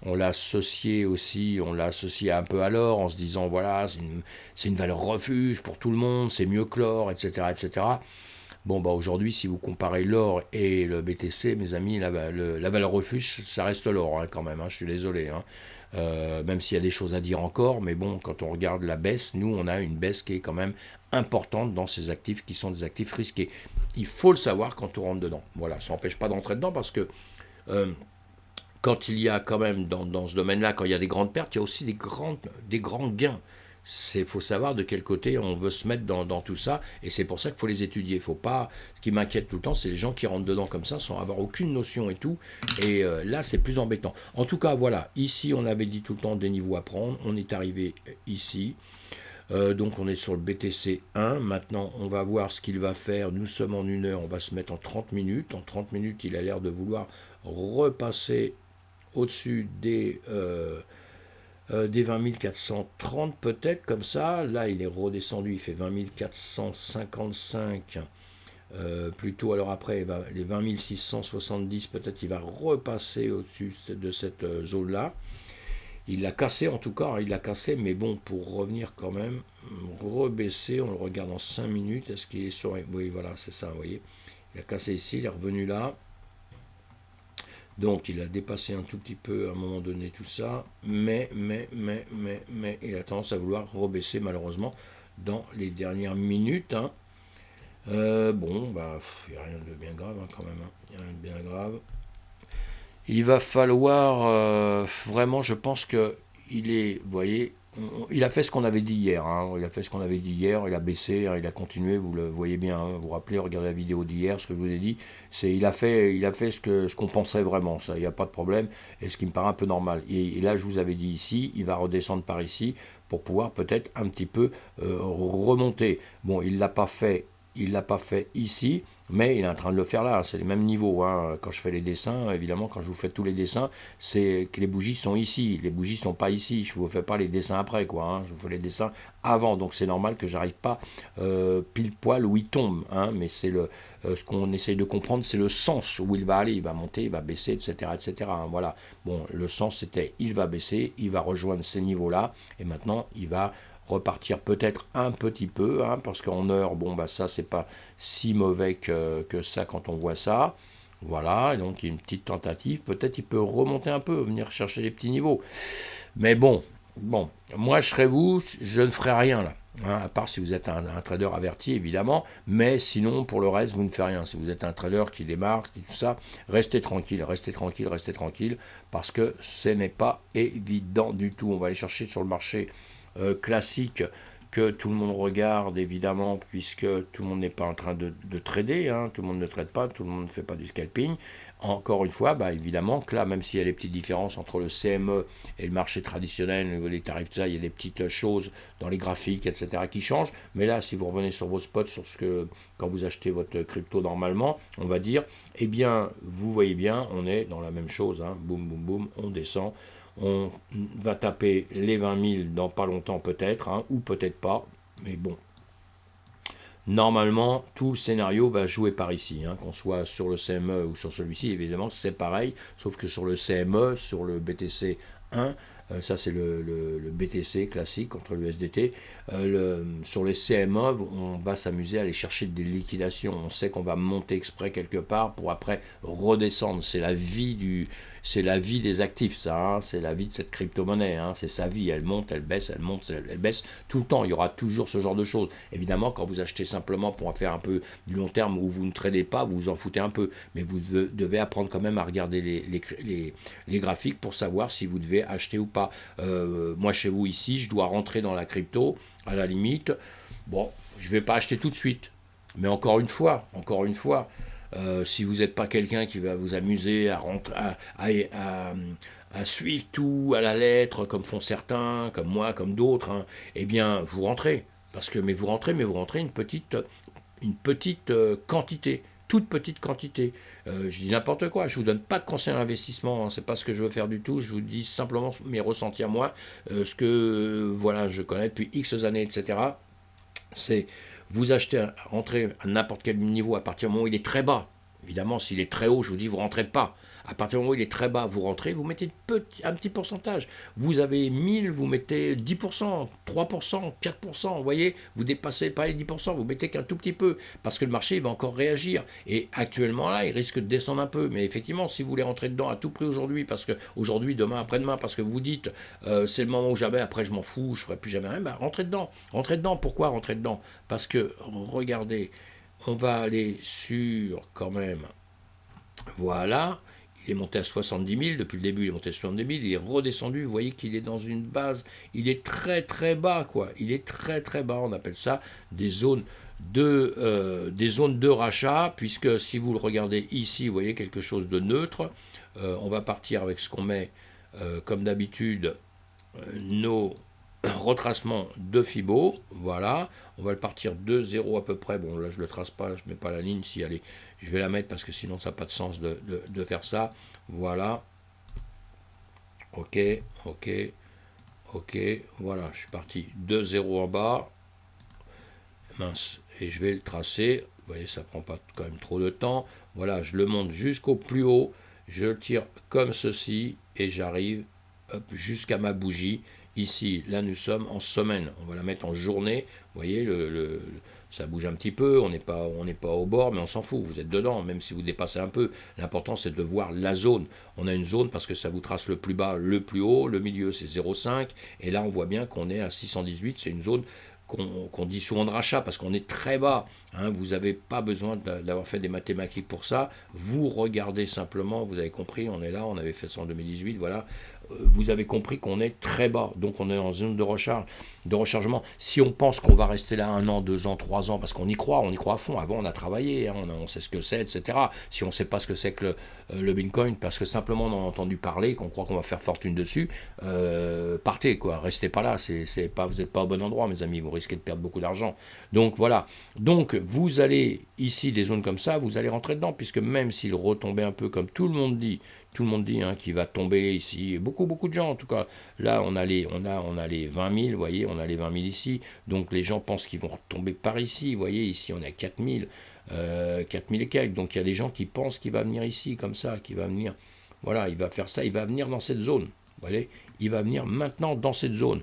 on l'a associé aussi, un peu à l'or, en se disant, voilà, c'est une valeur refuge pour tout le monde, c'est mieux que l'or, etc., etc. Bon, bah aujourd'hui, si vous comparez l'or et le BTC, mes amis, la valeur refuge, ça reste l'or hein, quand même, hein, je suis désolé. Hein. Même s'il y a des choses à dire encore, mais bon, quand on regarde la baisse, nous, on a une baisse qui est quand même importante dans ces actifs qui sont des actifs risqués. Il faut le savoir quand on rentre dedans. Voilà, ça n'empêche pas d'entrer dedans parce que euh, quand il y a quand même dans ce domaine-là, quand il y a des grandes pertes, il y a aussi des grands gains. Il faut savoir de quel côté on veut se mettre dans tout ça, et c'est pour ça qu'il faut les étudier. Faut pas, ce qui m'inquiète tout le temps, c'est les gens qui rentrent dedans comme ça sans avoir aucune notion et tout, et là c'est plus embêtant. En tout cas, voilà, ici on avait dit tout le temps des niveaux à prendre, on est arrivé ici. Donc on est sur le BTC 1, maintenant on va voir ce qu'il va faire, nous sommes en 1 heure, on va se mettre en 30 minutes, en 30 minutes il a l'air de vouloir repasser au-dessus des 20 430 peut-être, comme ça. Là, il est redescendu, il fait 20 455. Plutôt, alors après, les 20 670, peut-être il va repasser au-dessus de cette zone-là. Il l'a cassé en tout cas, hein, il l'a cassé, mais bon, pour revenir quand même, rebaisser, on le regarde en 5 minutes, est-ce qu'il est sur... Oui, voilà, c'est ça, vous voyez. Il a cassé ici, il est revenu là. Donc il a dépassé un tout petit peu à un moment donné tout ça, mais il a tendance à vouloir rebaisser malheureusement dans les dernières minutes. Hein. Bon, bah, il n'y a rien de bien grave hein, quand même, hein. Il n'y a rien de bien grave. Il va falloir vraiment, je pense que il est, vous voyez, il a fait ce qu'on avait dit hier. Hein. Il a fait ce qu'on avait dit hier. Il a baissé, hein, il a continué. Vous le voyez bien. Hein, vous vous rappelez, regardez la vidéo d'hier. Ce que je vous ai dit, c'est il a fait ce qu'on pensait vraiment. Ça, il n'y a pas de problème. Et ce qui me paraît un peu normal. Et là, je vous avais dit ici, il va redescendre par ici pour pouvoir peut-être un petit peu remonter. Bon, il l'a pas fait. Il l'a pas fait ici, mais il est en train de le faire là. C'est les mêmes niveaux. Hein. Quand je fais les dessins, évidemment, quand je vous fais tous les dessins, c'est que les bougies sont ici. Les bougies sont pas ici. Je vous fais pas les dessins après, quoi. Hein. Je vous fais les dessins avant. Donc c'est normal que j'arrive pas pile poil où il tombe. Hein. Mais c'est ce qu'on essaye de comprendre, c'est le sens où il va aller. Il va monter, il va baisser, etc., etc. Hein. Voilà. Bon, le sens c'était il va baisser, il va rejoindre ces niveaux-là, et maintenant il va repartir peut-être un petit peu, hein, parce qu'en heure, bon, bah ça, c'est pas si mauvais que ça quand on voit ça. Voilà, et donc il y a une petite tentative. Peut-être il peut remonter un peu, venir chercher les petits niveaux. Mais bon, moi je serais vous, je ne ferai rien là. Hein, à part si vous êtes un trader averti, évidemment. Mais sinon, pour le reste, vous ne faites rien. Si vous êtes un trader qui démarre, tout ça, restez tranquille, restez tranquille, restez tranquille. Parce que ce n'est pas évident du tout. On va aller chercher sur le marché classique que tout le monde regarde évidemment puisque tout le monde n'est pas en train de trader, hein, tout le monde ne trade pas, tout le monde ne fait pas du scalping. Encore une fois, bah, évidemment que là, même s'il y a des petites différences entre le CME et le marché traditionnel, au niveau des tarifs, tout ça, il y a des petites choses dans les graphiques, etc. qui changent. Mais là, si vous revenez sur vos spots, sur ce que quand vous achetez votre crypto normalement, on va dire, eh bien, vous voyez bien, on est dans la même chose, hein, boum, boum, boum, on descend. On va taper les 20 000 dans pas longtemps peut-être, hein, ou peut-être pas, mais bon. Normalement, tout le scénario va jouer par ici, hein, qu'on soit sur le CME ou sur celui-ci, évidemment, c'est pareil, sauf que sur le CME, sur le BTC 1, ça c'est le BTC classique contre l'USDT, sur les CME, on va s'amuser à aller chercher des liquidations, on sait qu'on va monter exprès quelque part pour après redescendre, c'est la vie des actifs, ça, hein, c'est la vie de cette crypto-monnaie, hein, c'est sa vie, elle monte, elle baisse, elle monte, elle baisse, tout le temps, il y aura toujours ce genre de choses. Évidemment, quand vous achetez simplement pour faire un peu du long terme où vous ne tradez pas, vous vous en foutez un peu, mais vous devez apprendre quand même à regarder les graphiques pour savoir si vous devez acheter ou pas. Moi, chez vous ici, je dois rentrer dans la crypto, à la limite, bon, je ne vais pas acheter tout de suite, mais encore une fois, si vous n'êtes pas quelqu'un qui va vous amuser à suivre tout à la lettre, comme font certains, comme moi, comme d'autres, hein, eh bien, vous rentrez. Mais vous rentrez une petite quantité, toute petite quantité. Je dis n'importe quoi, je ne vous donne pas de conseils d'investissement, hein, c'est pas ce que je veux faire du tout, je vous dis simplement mes ressentis à moi, ce que voilà, je connais depuis X années, etc. C'est vous achetez, rentrez à n'importe quel niveau à partir du moment où il est très bas. Évidemment, s'il est très haut, je vous dis, vous ne rentrez pas. À partir du moment où il est très bas, vous rentrez, vous mettez un petit pourcentage. Vous avez 1000, vous mettez 10%, 3%, 4%. Vous voyez, vous dépassez pas les 10%, vous mettez qu'un tout petit peu. Parce que le marché il va encore réagir. Et actuellement, là, il risque de descendre un peu. Mais effectivement, si vous voulez rentrer dedans à tout prix aujourd'hui, parce que aujourd'hui, demain, après-demain, parce que vous dites, c'est le moment où jamais, après je m'en fous, je ne ferai plus jamais rien, bah, rentrez dedans. Rentrez dedans. Pourquoi rentrer dedans? Parce que, regardez, on va aller sur, quand même, voilà, il est monté à 70 000, depuis le début il est monté à 70 000, il est redescendu, vous voyez qu'il est dans une base, il est très très bas, quoi, il est très très bas, on appelle ça des zones de rachat, puisque si vous le regardez ici, vous voyez quelque chose de neutre, on va partir avec ce qu'on met, comme d'habitude, nos retracement de Fibo, voilà, on va le partir de 0 à peu près, bon là je le trace pas, je mets pas la ligne, si elle est, je vais la mettre parce que sinon ça n'a pas de sens de faire ça, voilà, ok, ok, ok, voilà, je suis parti de 0 en bas, mince, et je vais le tracer, vous voyez ça prend pas quand même trop de temps, voilà, je le monte jusqu'au plus haut, je le tire comme ceci, et j'arrive jusqu'à ma bougie. Ici, là, nous sommes en semaine. On va la mettre en journée. Vous voyez, ça bouge un petit peu. On n'est pas au bord, mais on s'en fout. Vous êtes dedans, même si vous dépassez un peu. L'important, c'est de voir la zone. On a une zone parce que ça vous trace le plus bas, le plus haut. Le milieu, c'est 0,5. Et là, on voit bien qu'on est à 618. C'est une zone qu'on dit souvent de rachat parce qu'on est très bas. Hein, vous n'avez pas besoin d'avoir fait des mathématiques pour ça. Vous regardez simplement, vous avez compris, on est là, on avait fait ça en 2018, voilà. Vous avez compris qu'on est très bas, donc on est en zone de rechargement. Si on pense qu'on va rester là 1 an, 2 ans, 3 ans, parce qu'on y croit à fond. Avant, on a travaillé, hein, on sait ce que c'est, etc. Si on ne sait pas ce que c'est que le Bitcoin, parce que simplement on en a entendu parler, qu'on croit qu'on va faire fortune dessus, partez, quoi. Restez pas là, vous n'êtes pas au bon endroit, mes amis, vous risquez de perdre beaucoup d'argent. Donc voilà. Donc vous allez ici, des zones comme ça, vous allez rentrer dedans, puisque même s'il retombait un peu comme tout le monde dit, hein, qu'il va tomber ici, beaucoup de gens en tout cas, là on a les 20 000, vous voyez, on a les 20 000 ici, donc les gens pensent qu'ils vont retomber par ici, vous voyez, ici on est à 4 000, 4 000 et quelques, donc il y a des gens qui pensent qu'il va venir ici, comme ça, qu'il va venir, voilà, il va faire ça, il va venir dans cette zone, vous voyez, il va venir maintenant dans cette zone.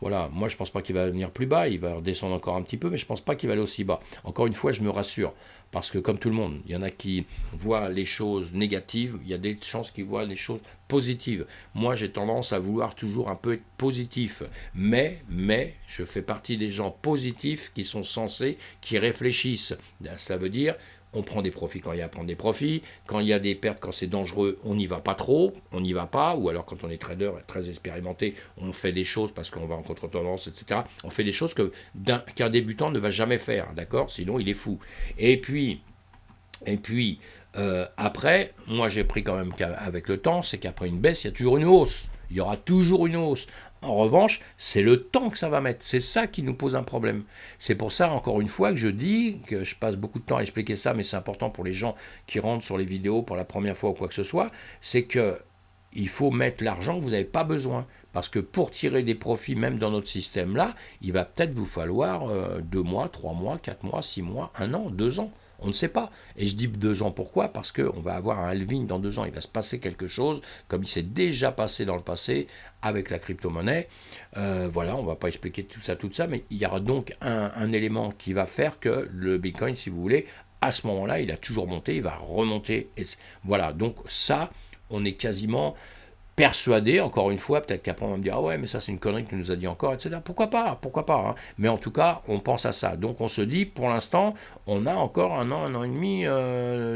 Voilà, moi je ne pense pas qu'il va venir plus bas, il va redescendre encore un petit peu, mais je ne pense pas qu'il va aller aussi bas. Encore une fois, je me rassure, parce que comme tout le monde, il y en a qui voient les choses négatives, il y a des chances qui voient les choses positives. Moi j'ai tendance à vouloir toujours un peu être positif, mais je fais partie des gens positifs qui sont censés, qui réfléchissent. Ça veut dire on prend des profits quand il y a à prendre des profits, quand il y a des pertes, quand c'est dangereux, on n'y va pas trop, on n'y va pas, ou alors quand on est trader très expérimenté, on fait des choses parce qu'on va en contre-tendance, etc. On fait des choses qu'un débutant ne va jamais faire, d'accord? Sinon il est fou. Et puis après, moi j'ai pris quand même qu'avec le temps, c'est qu'après une baisse, il y a toujours une hausse. Il y aura toujours une hausse. En revanche, c'est le temps que ça va mettre. C'est ça qui nous pose un problème. C'est pour ça, encore une fois, que je dis, que je passe beaucoup de temps à expliquer ça, mais c'est important pour les gens qui rentrent sur les vidéos pour la première fois ou quoi que ce soit, c'est que il faut mettre l'argent que vous n'avez pas besoin. Parce que pour tirer des profits, même dans notre système-là, il va peut-être vous falloir 2 mois, 3 mois, 4 mois, 6 mois, 1 an, 2 ans. On ne sait pas. Et je dis 2 ans, pourquoi? Parce qu'on va avoir un halving dans 2 ans. Il va se passer quelque chose, comme il s'est déjà passé dans le passé avec la crypto-monnaie. Voilà, on ne va pas expliquer tout ça, mais il y aura donc un élément qui va faire que le Bitcoin, si vous voulez, à ce moment-là, il a toujours monté, il va remonter. Voilà, donc ça, on est quasiment persuadé, encore une fois, peut-être qu'après on va me dire, ah ouais, mais ça c'est une connerie que nous a dit encore, etc. Pourquoi pas, hein. Mais en tout cas, on pense à ça. Donc on se dit, pour l'instant, on a encore 1 an et demi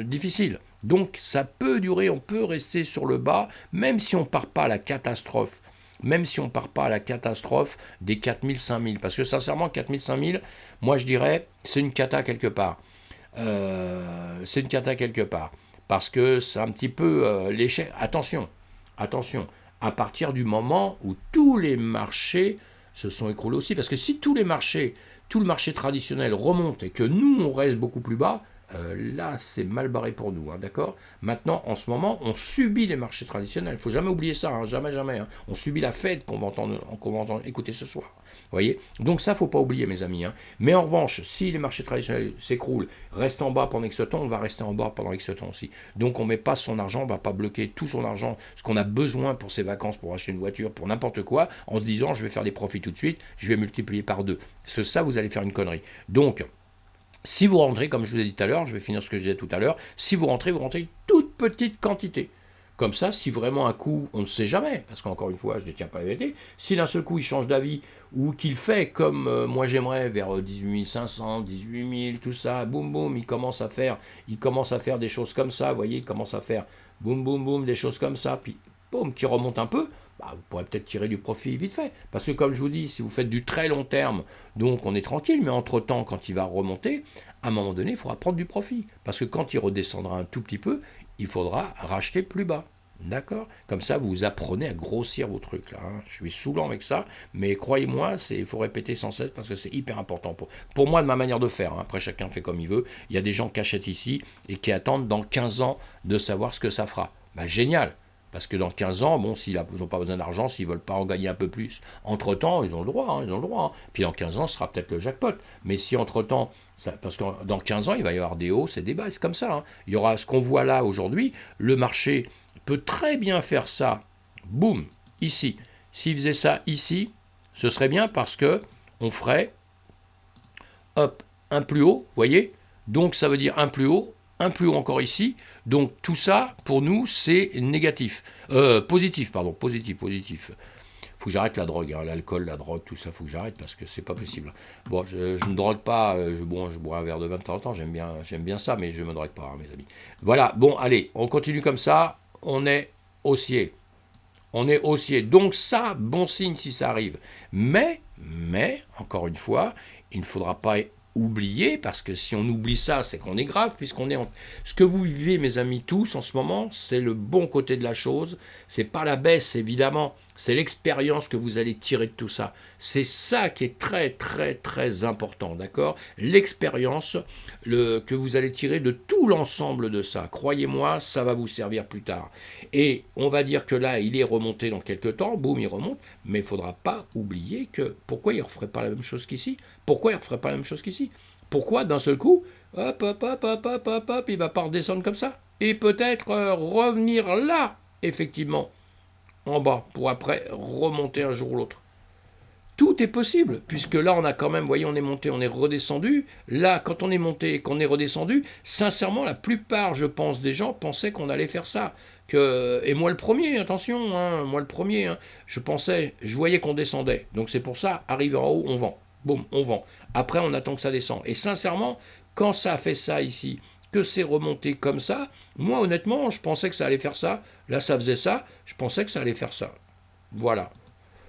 difficile. Donc ça peut durer, on peut rester sur le bas, même si on ne part pas à la catastrophe. Même si on ne part pas à la catastrophe des 4000, 5000. Parce que sincèrement, 4000, 5000, moi je dirais, c'est une cata quelque part. C'est une cata quelque part. Parce que c'est un petit peu l'échec. Attention, à partir du moment où tous les marchés se sont écroulés aussi, parce que si tout le marché traditionnel remonte et que nous, on reste beaucoup plus bas, là, c'est mal barré pour nous, hein, d'accord? Maintenant, en ce moment, on subit les marchés traditionnels. Il ne faut jamais oublier ça, hein, jamais, jamais. Hein. On subit la Fed qu'on va entendre écouter ce soir. Vous voyez? Donc ça, il ne faut pas oublier, mes amis. Hein. Mais en revanche, si les marchés traditionnels s'écroulent, restent en bas pendant X temps, on va rester en bas pendant X temps aussi. Donc on ne met pas son argent, on ne va pas bloquer tout son argent, ce qu'on a besoin pour ses vacances, pour acheter une voiture, pour n'importe quoi, en se disant, je vais faire des profits tout de suite, je vais multiplier par 2. Ça, vous allez faire une connerie. Donc, si vous rentrez, comme je vous ai dit tout à l'heure, je vais finir ce que je disais tout à l'heure, si vous rentrez une toute petite quantité. Comme ça, si vraiment un coup, on ne sait jamais, parce qu'encore une fois, je ne détiens pas la vérité, si d'un seul coup il change d'avis, ou qu'il fait comme moi j'aimerais, vers 18 500, 18 000, tout ça, boum boum, il commence à faire des choses comme ça, vous voyez, il commence à faire boum boum boum, des choses comme ça, puis boum, qui remonte un peu, bah, vous pourrez peut-être tirer du profit vite fait. Parce que comme je vous dis, si vous faites du très long terme, donc on est tranquille, mais entre-temps, quand il va remonter, à un moment donné, il faudra prendre du profit. Parce que quand il redescendra un tout petit peu, il faudra racheter plus bas. D'accord? Comme ça, vous apprenez à grossir vos trucs là. Hein. Je suis saoulant avec ça, mais croyez-moi, il faut répéter sans cesse parce que c'est hyper important pour moi, de ma manière de faire. Hein. Après, chacun fait comme il veut. Il y a des gens qui achètent ici et qui attendent dans 15 ans de savoir ce que ça fera. Bah, génial! Parce que dans 15 ans, bon, s'ils n'ont pas besoin d'argent, s'ils ne veulent pas en gagner un peu plus, entre-temps, ils ont le droit, hein, ils ont le droit. Hein. Puis dans 15 ans, ce sera peut-être le jackpot. Mais si entre-temps, parce que dans 15 ans, il va y avoir des hausses et des bas, c'est comme ça. Hein. Il y aura ce qu'on voit là aujourd'hui, le marché peut très bien faire ça, boum, ici. S'il faisait ça ici, ce serait bien parce que on ferait, hop, un plus haut, vous voyez? Donc ça veut dire un plus haut encore ici. Donc tout ça, pour nous, c'est négatif. Positif, pardon, positif. Faut que j'arrête la drogue, hein, l'alcool, la drogue, tout ça, faut que j'arrête parce que c'est pas possible. Bon, je ne drogue pas, je bois un verre de vin de temps en temps, j'aime bien ça, mais je ne me drogue pas, hein, mes amis. Voilà, bon, allez, on continue comme ça, on est haussier. Donc ça, bon signe si ça arrive. Mais, encore une fois, il ne faudra pas oublier, parce que si on oublie ça, c'est qu'on est grave, puisqu'on est Ce que vous vivez, mes amis, tous, en ce moment, c'est le bon côté de la chose. C'est pas la baisse, évidemment. C'est l'expérience que vous allez tirer de tout ça. C'est ça qui est très, très, très important, d'accord? L'expérience que vous allez tirer de tout l'ensemble de ça. Croyez-moi, ça va vous servir plus tard. Et on va dire que là, il est remonté dans quelques temps, boum, il remonte, mais il ne faudra pas oublier que pourquoi il ne referait pas la même chose qu'ici? Pourquoi d'un seul coup, hop, il va pas redescendre comme ça? Et peut-être revenir là, effectivement, en bas, pour après remonter un jour ou l'autre. Tout est possible, puisque là, on a quand même, vous voyez, on est monté, on est redescendu. Là, quand on est monté et qu'on est redescendu, sincèrement, la plupart, je pense, des gens pensaient qu'on allait faire ça. Et moi le premier, attention, hein, je voyais qu'on descendait. Donc c'est pour ça, arrivé en haut, on vend. Boum, on vend. Après, on attend que ça descende. Et sincèrement, quand ça a fait ça ici, que c'est remonté comme ça, moi, honnêtement, je pensais que ça allait faire ça. Là, ça faisait ça, je pensais que ça allait faire ça. Voilà.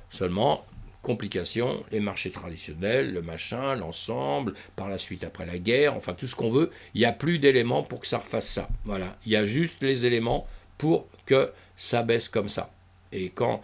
Seulement, complications, les marchés traditionnels, le machin, l'ensemble, par la suite après la guerre, enfin tout ce qu'on veut, il n'y a plus d'éléments pour que ça refasse ça. Voilà, il y a juste les éléments pour que ça baisse comme ça. Et quand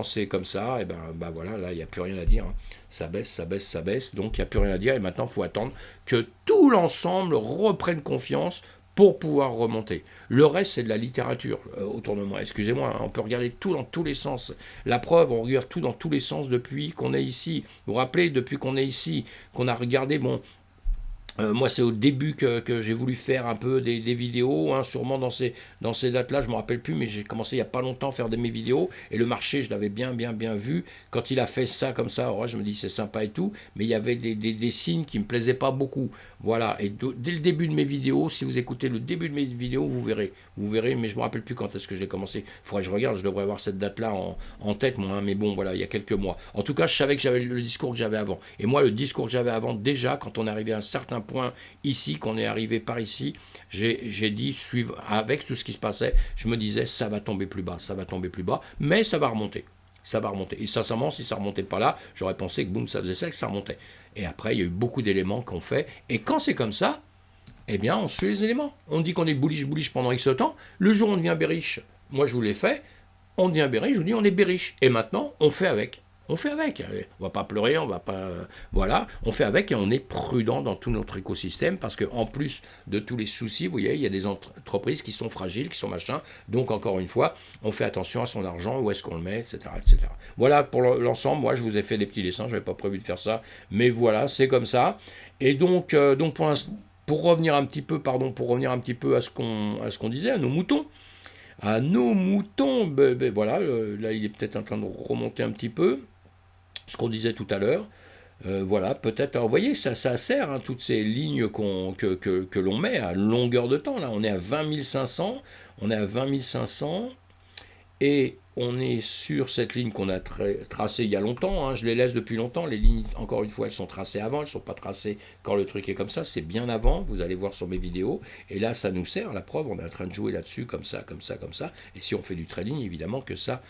c'est comme ça, et ben voilà, là il n'y a plus rien à dire. Hein. Ça baisse, donc il n'y a plus rien à dire. Et maintenant, il faut attendre que tout l'ensemble reprenne confiance pour pouvoir remonter. Le reste, c'est de la littérature autour de moi. Excusez-moi, hein, on peut regarder tout dans tous les sens. La preuve, on regarde tout dans tous les sens depuis qu'on est ici. Vous vous rappelez, depuis qu'on est ici, qu'on a regardé, moi, c'est au début que j'ai voulu faire un peu des vidéos, hein, sûrement dans ces dates-là, je ne me rappelle plus, mais j'ai commencé il n'y a pas longtemps à faire mes vidéos, et le marché, je l'avais bien vu. Quand il a fait ça comme ça, ouais, je me dis c'est sympa et tout, mais il y avait des signes qui ne me plaisaient pas beaucoup. Voilà, et dès le début de mes vidéos, si vous écoutez le début de mes vidéos, vous verrez, mais je ne me rappelle plus quand est-ce que j'ai commencé. Il faudrait que je regarde, je devrais avoir cette date-là en tête, moi, hein, mais bon, voilà, il y a quelques mois. En tout cas, je savais que j'avais le discours que j'avais avant. Et moi, le discours que j'avais avant, déjà, quand on est arrivé à un certain point ici, qu'on est arrivé par ici, j'ai dit, avec tout ce qui se passait, je me disais, ça va tomber plus bas, mais ça va remonter. Et sincèrement, si ça remontait pas là, j'aurais pensé que boum, ça faisait ça et que ça remontait. Et après, il y a eu beaucoup d'éléments qu'on fait. Et quand c'est comme ça, eh bien, on suit les éléments. On dit qu'on est bullish pendant X temps. Le jour où on devient bearish, moi je vous l'ai fait, on devient bearish, je vous dis on est bearish. Et maintenant, on fait avec. On fait avec, on va pas pleurer, on va pas... voilà, on fait avec et on est prudent dans tout notre écosystème parce qu'en plus de tous les soucis, vous voyez, il y a des entreprises qui sont fragiles, qui sont machin. Donc, encore une fois, on fait attention à son argent, où est-ce qu'on le met, etc., etc. Voilà pour l'ensemble. Moi, je vous ai fait des petits dessins, je n'avais pas prévu de faire ça. Mais voilà, c'est comme ça. Et donc pour l'instant, pour revenir un petit peu, pardon, pour revenir un petit peu à ce qu'on disait, à nos moutons. À nos moutons, voilà, là il est peut-être en train de remonter un petit peu ce qu'on disait tout à l'heure. Voilà, peut-être. Alors, vous voyez, ça sert, hein, toutes ces lignes que l'on met à longueur de temps. Là, on est à 20 500. On est à 20 500. Et on est sur cette ligne qu'on a tracée il y a longtemps. Hein, je les laisse depuis longtemps. Les lignes, encore une fois, elles sont tracées avant. Elles ne sont pas tracées quand le truc est comme ça. C'est bien avant. Vous allez voir sur mes vidéos. Et là, ça nous sert. La preuve, on est en train de jouer là-dessus, comme ça, comme ça, comme ça. Et si on fait du trading, évidemment que ça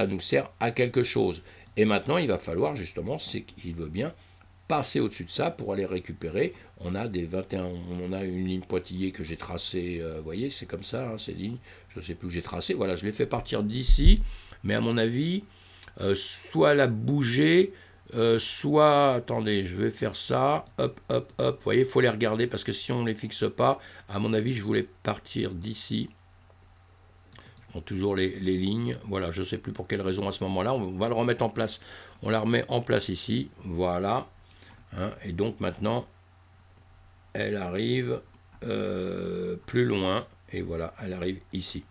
nous sert à quelque chose. Et maintenant, il va falloir justement, c'est qu'il veut bien passer au-dessus de ça pour aller récupérer. On a des 21, on a une ligne pointillée que j'ai tracée, vous voyez, c'est comme ça, hein, ces lignes, je ne sais plus où j'ai tracé, voilà, je l'ai fait partir d'ici, mais à mon avis, soit la bouger, soit, attendez, je vais faire ça, hop, hop, hop, vous voyez, il faut les regarder, parce que si on ne les fixe pas, à mon avis, je voulais partir d'ici, toujours les lignes, voilà, je ne sais plus pour quelle raison à ce moment-là, on va le remettre en place, on la remet en place ici, voilà, hein, et donc maintenant, elle arrive plus loin, et voilà, elle arrive ici.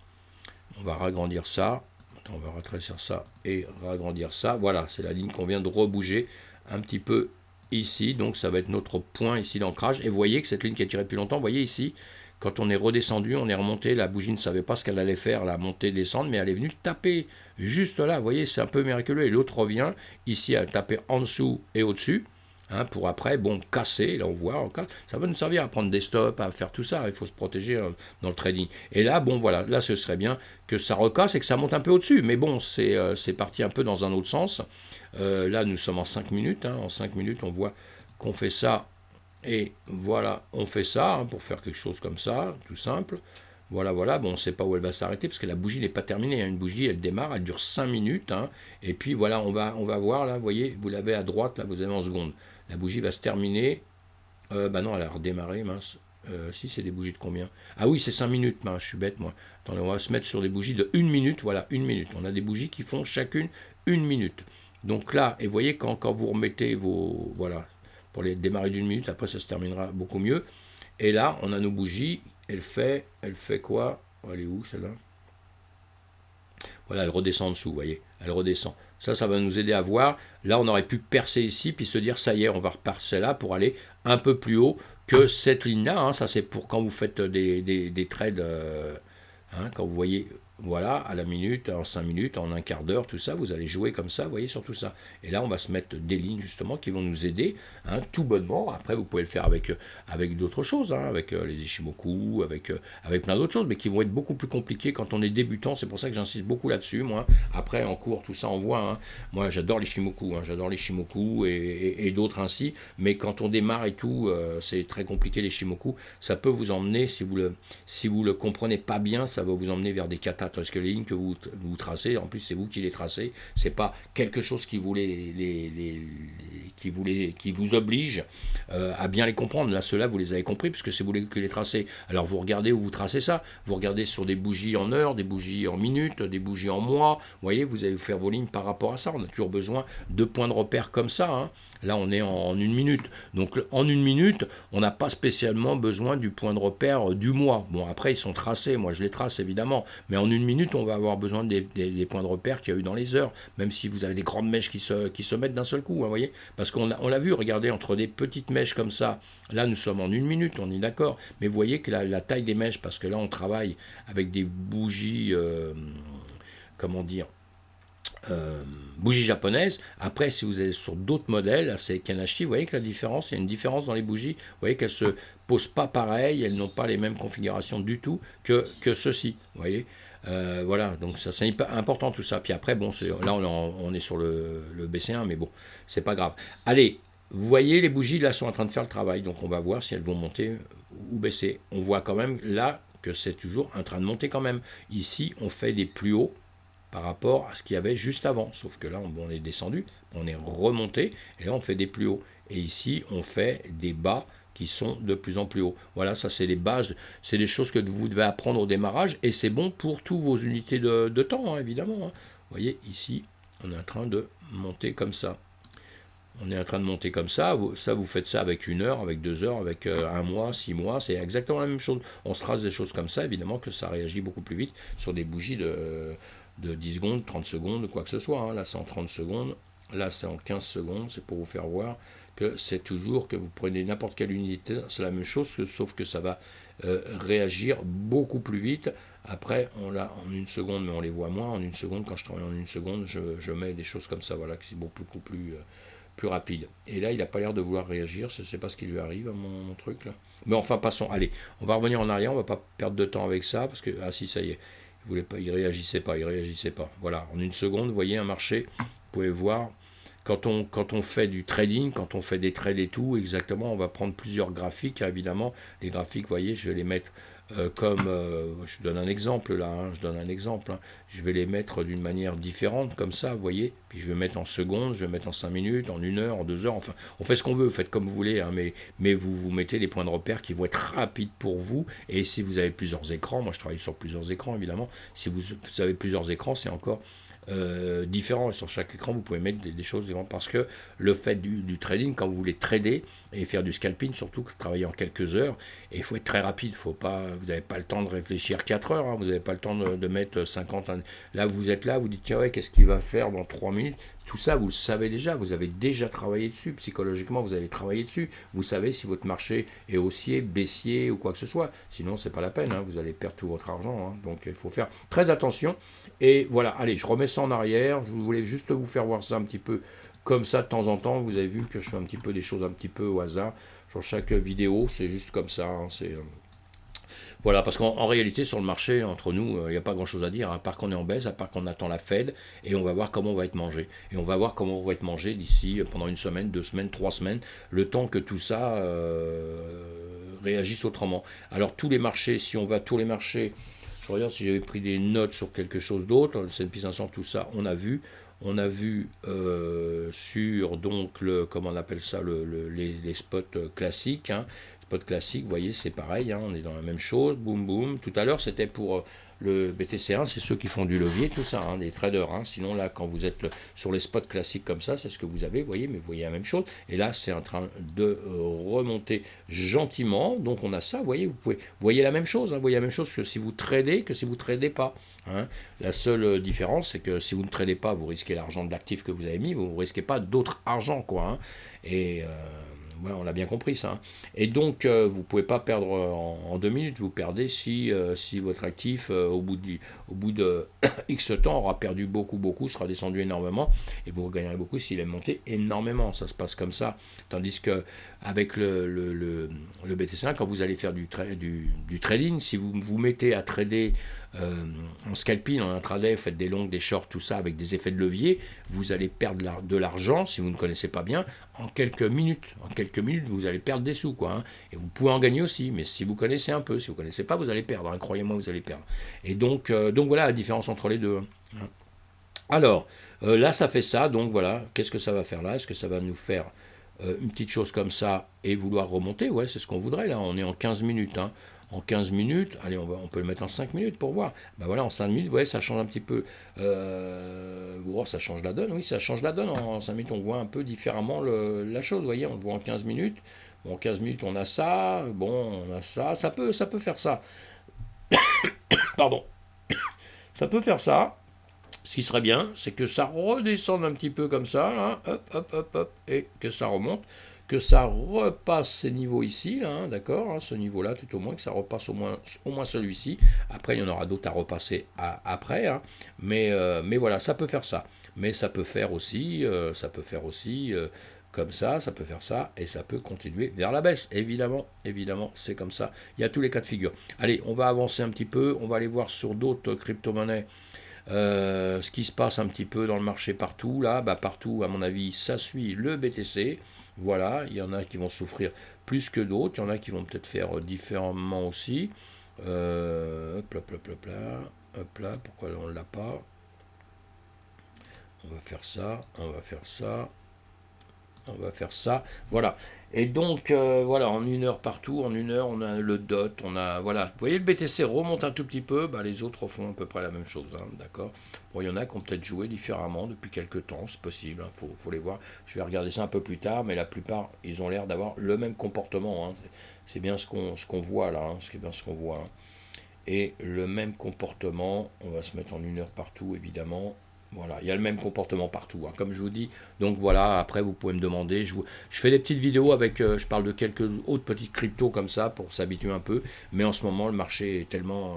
On va ragrandir ça, on va rétrécir ça et ragrandir ça, voilà, c'est la ligne qu'on vient de rebouger un petit peu ici, donc ça va être notre point ici d'ancrage, et vous voyez que cette ligne qui a tiré depuis longtemps, vous voyez ici, quand on est redescendu, on est remonté, la bougie ne savait pas ce qu'elle allait faire, la montée, descendre, mais elle est venue taper juste là, vous voyez, c'est un peu miraculeux, et l'autre revient, ici, elle taper en dessous et au-dessus, hein, pour après, bon, casser, là on voit, ça va nous servir à prendre des stops, à faire tout ça, il faut se protéger dans le trading. Et là, bon, voilà, là ce serait bien que ça recasse et que ça monte un peu au-dessus, mais bon, c'est parti un peu dans un autre sens. Là, nous sommes en 5 minutes, hein, en 5 minutes, on voit qu'on fait ça. Et voilà, on fait ça, hein, pour faire quelque chose comme ça, tout simple. Voilà, voilà, bon, on ne sait pas où elle va s'arrêter, parce que la bougie n'est pas terminée. Hein. Une bougie, elle démarre, elle dure 5 minutes. Hein, et puis voilà, on va voir, là, vous voyez, vous l'avez à droite, là, vous avez en seconde. La bougie va se terminer. Bah non, elle a redémarré, mince. Si, c'est des bougies de combien? Ah oui, c'est 5 minutes, mince, je suis bête, moi. Attendez, on va se mettre sur des bougies de 1 minute, voilà, 1 minute. On a des bougies qui font chacune 1 minute. Donc là, et vous voyez, quand vous remettez vos... Voilà, pour les démarrer d'une minute, après ça se terminera beaucoup mieux. Et là, on a nos bougies, elle fait quoi? Elle est où celle-là? Voilà, elle redescend en dessous, vous voyez, elle redescend. Ça va nous aider à voir. Là, on aurait pu percer ici, puis se dire, ça y est, on va repercer là pour aller un peu plus haut que cette ligne-là. Hein. Ça, c'est pour quand vous faites des trades, hein, quand vous voyez... Voilà, à la minute, en 5 minutes, en un quart d'heure, tout ça, vous allez jouer comme ça, vous voyez, sur tout ça. Et là, on va se mettre des lignes, justement, qui vont nous aider, hein, tout bonnement. Après, vous pouvez le faire avec d'autres choses, hein, avec les Ishimoku, avec plein d'autres choses, mais qui vont être beaucoup plus compliquées quand on est débutant. C'est pour ça que j'insiste beaucoup là-dessus, moi. Après, en cours, tout ça, on voit. Hein. Moi, j'adore les Shimoku, hein, j'adore les Shimoku et d'autres ainsi. Mais quand on démarre et tout, c'est très compliqué, les Shimoku. Ça peut vous emmener, si vous le comprenez pas bien, ça va vous emmener vers des katas. Parce que les lignes que vous tracez, en plus c'est vous qui les tracez, c'est pas quelque chose qui vous qui vous oblige à bien les comprendre. Là, ceux-là, vous les avez compris, puisque c'est vous qui les tracez. Alors vous regardez où vous tracez ça, vous regardez sur des bougies en heure, des bougies en minutes, des bougies en mois, vous voyez, vous allez faire vos lignes par rapport à ça. On a toujours besoin de points de repère comme ça. Hein. Là, on est en 1 minute. Donc en 1 minute, on n'a pas spécialement besoin du point de repère du mois. Bon, après, ils sont tracés, moi je les trace évidemment, mais en 1 minute, on va avoir besoin des points de repère qu'il y a eu dans les heures, même si vous avez des grandes mèches qui se mettent d'un seul coup, hein, vous voyez, parce qu'on l'a vu, regardez, entre des petites mèches comme ça, là nous sommes en 1 minute, on est d'accord, mais vous voyez que la taille des mèches, parce que là on travaille avec des bougies, comment dire, bougies japonaises. Après, si vous allez sur d'autres modèles, c'est Kanashi, vous voyez que la différence, il y a une différence dans les bougies, vous voyez qu'elles se posent pas pareil, elles n'ont pas les mêmes configurations du tout que ceux-ci, vous voyez. Voilà, donc ça c'est important tout ça. Puis après, bon, là on est sur le BC1, mais bon, c'est pas grave. Allez, vous voyez, les bougies là sont en train de faire le travail, donc on va voir si elles vont monter ou baisser. On voit quand même là que c'est toujours en train de monter quand même. Ici, on fait des plus hauts. par rapport à ce qu'il y avait juste avant. Sauf que là, on est descendu, on est remonté, et là, on fait des plus hauts. Et ici, on fait des bas qui sont de plus en plus hauts. Voilà, ça, c'est les bases, c'est des choses que vous devez apprendre au démarrage, et c'est bon pour tous vos unités de temps, hein, évidemment. Hein. Vous voyez, ici, on est en train de monter comme ça. On est en train de monter comme ça, vous faites ça avec 1 heure, avec 2 heures, avec 1 mois, 6 mois, c'est exactement la même chose. On se trace des choses comme ça, évidemment que ça réagit beaucoup plus vite sur des bougies de 10 secondes, 30 secondes, quoi que ce soit. Hein. Là c'est en 30 secondes, là c'est en 15 secondes, c'est pour vous faire voir que c'est toujours que vous prenez n'importe quelle unité, c'est la même chose, sauf que ça va réagir beaucoup plus vite. Après, on l'a en 1 seconde, mais on les voit moins. En 1 seconde, quand je travaille en 1 seconde, je mets des choses comme ça, voilà, qui sont beaucoup plus rapide. Et là, il n'a pas l'air de vouloir réagir. Je ne sais pas ce qui lui arrive à mon truc là. Mais enfin, passons. Allez, on va revenir en arrière. On ne va pas perdre de temps avec ça parce que ah si, ça y est, il réagissait pas. Voilà, en 1 seconde, vous voyez un marché. Vous pouvez voir. Quand on fait du trading, quand on fait des trades et tout, exactement, on va prendre plusieurs graphiques. Hein, évidemment, les graphiques, vous voyez, je vais les mettre je donne un exemple là, hein, hein. Je vais les mettre d'une manière différente comme ça, vous voyez, puis je vais mettre en secondes, je vais mettre en 5 minutes, en 1 heure, en 2 heures, enfin, on fait ce qu'on veut, faites comme vous voulez, hein, mais vous mettez des points de repère qui vont être rapides pour vous, et si vous avez plusieurs écrans, moi je travaille sur plusieurs écrans évidemment, si vous avez plusieurs écrans, c'est encore différent, et sur chaque écran vous pouvez mettre des choses différentes, parce que le fait du trading, quand vous voulez trader et faire du scalping, surtout que travailler en quelques heures, et il faut être très rapide, vous n'avez pas le temps de réfléchir 4 heures, hein, vous n'avez pas le temps de mettre 50, là vous êtes là, vous dites tiens ouais, qu'est-ce qu'il va faire dans 3 minutes, tout ça vous le savez déjà, vous avez déjà travaillé dessus, psychologiquement vous avez travaillé dessus, vous savez si votre marché est haussier, baissier ou quoi que ce soit, sinon c'est pas la peine, hein, vous allez perdre tout votre argent, hein, donc il faut faire très attention, et voilà, allez, je remets ça en arrière, je voulais juste vous faire voir ça un petit peu comme ça de temps en temps, vous avez vu que je fais un petit peu des choses un petit peu au hasard, sur chaque vidéo, c'est juste comme ça, hein, voilà, parce qu'en réalité, sur le marché, entre nous, il n'y a pas grand-chose à dire, à part qu'on est en baisse, à part qu'on attend la Fed, et on va voir comment on va être mangé. Et on va voir comment on va être mangé d'ici pendant 1 semaine, 2 semaines, 3 semaines, le temps que tout ça réagisse autrement. Alors tous les marchés, si on va tous les marchés, je regarde si j'avais pris des notes sur quelque chose d'autre, le S&P 500, tout ça, on a vu. On a vu sur donc comment on appelle ça, les spots classiques, hein, spot classique, vous voyez, c'est pareil, hein, on est dans la même chose, boum boum. Tout à l'heure, c'était pour le BTC1, c'est ceux qui font du levier, tout ça, hein, des traders. Hein. Sinon, là, quand vous êtes sur les spots classiques comme ça, c'est ce que vous avez, vous voyez, mais vous voyez la même chose. Et là, c'est en train de remonter gentiment. Donc, on a ça, vous voyez, vous voyez la même chose, hein, vous voyez la même chose que si vous tradez, que si vous ne tradez pas. Hein. La seule différence, c'est que si vous ne tradez pas, vous risquez l'argent de l'actif que vous avez mis, vous ne risquez pas d'autres argent, quoi. Hein. Et voilà, on l'a bien compris ça. Hein. Et donc, vous ne pouvez pas perdre en 2 minutes. Vous perdez si votre actif, au bout de X temps, aura perdu beaucoup, sera descendu énormément. Et vous gagnerez beaucoup s'il est monté énormément. Ça se passe comme ça. Tandis que avec le BTC1, quand vous allez faire du trading, si vous vous mettez à trader en scalping, en intraday, faites des longues, des shorts, tout ça, avec des effets de levier, vous allez perdre de l'argent, si vous ne connaissez pas bien, en quelques minutes. En quelques minutes, vous allez perdre des sous, quoi. Hein. Et vous pouvez en gagner aussi, mais si vous connaissez un peu, si vous ne connaissez pas, vous allez perdre. Hein. Croyez-moi, vous allez perdre. Et donc voilà la différence entre les deux. Hein. Alors, là, ça fait ça, donc voilà. Qu'est-ce que ça va faire là? Est-ce que ça va nous faire une petite chose comme ça et vouloir remonter? Ouais, c'est ce qu'on voudrait, là. On est en 15 minutes, hein. En 15 minutes, allez, on peut le mettre en 5 minutes pour voir. Ben voilà, en 5 minutes, vous voyez, ça change un petit peu. Ça change la donne, oui, ça change la donne. En 5 minutes, on voit un peu différemment la chose, vous voyez, on le voit en 15 minutes. Bon, en 15 minutes, on a ça, bon, on a ça, ça peut faire ça. Pardon. Ça peut faire ça. Ce qui serait bien, c'est que ça redescende un petit peu comme ça, là, hop, et que ça remonte, que ça repasse ces niveaux ici, là, hein, d'accord, hein, ce niveau-là, tout au moins, que ça repasse au moins celui-ci. Après, il y en aura d'autres à repasser après, hein, mais voilà, ça peut faire ça. Mais ça peut faire aussi, comme ça peut faire ça, et ça peut continuer vers la baisse. Évidemment, c'est comme ça. Il y a tous les cas de figure. Allez, on va avancer un petit peu, on va aller voir sur d'autres crypto-monnaies. Ce qui se passe un petit peu dans le marché partout, là, partout, à mon avis, ça suit le BTC. Voilà, il y en a qui vont souffrir plus que d'autres, il y en a qui vont peut-être faire différemment aussi. Hop là, pourquoi on ne l'a pas? On va faire ça, on va faire ça, on va faire ça, voilà. Et donc, voilà, en 1 heure partout, en 1 heure, on a le dot, on a, voilà. Vous voyez, le BTC remonte un tout petit peu, bah, les autres font à peu près la même chose, hein, d'accord. Bon, il y en a qui ont peut-être joué différemment depuis quelques temps, c'est possible, hein, faut les voir. Je vais regarder ça un peu plus tard, mais la plupart, ils ont l'air d'avoir le même comportement, hein. C'est bien ce qu'on voit là, hein, c'est bien ce qu'on voit, hein. Et le même comportement, on va se mettre en 1 heure partout, évidemment. Voilà, il y a le même comportement partout, hein, comme je vous dis. Donc voilà, après vous pouvez me demander. Je fais des petites vidéos avec, je parle de quelques autres petites cryptos comme ça pour s'habituer un peu. Mais en ce moment, le marché est tellement,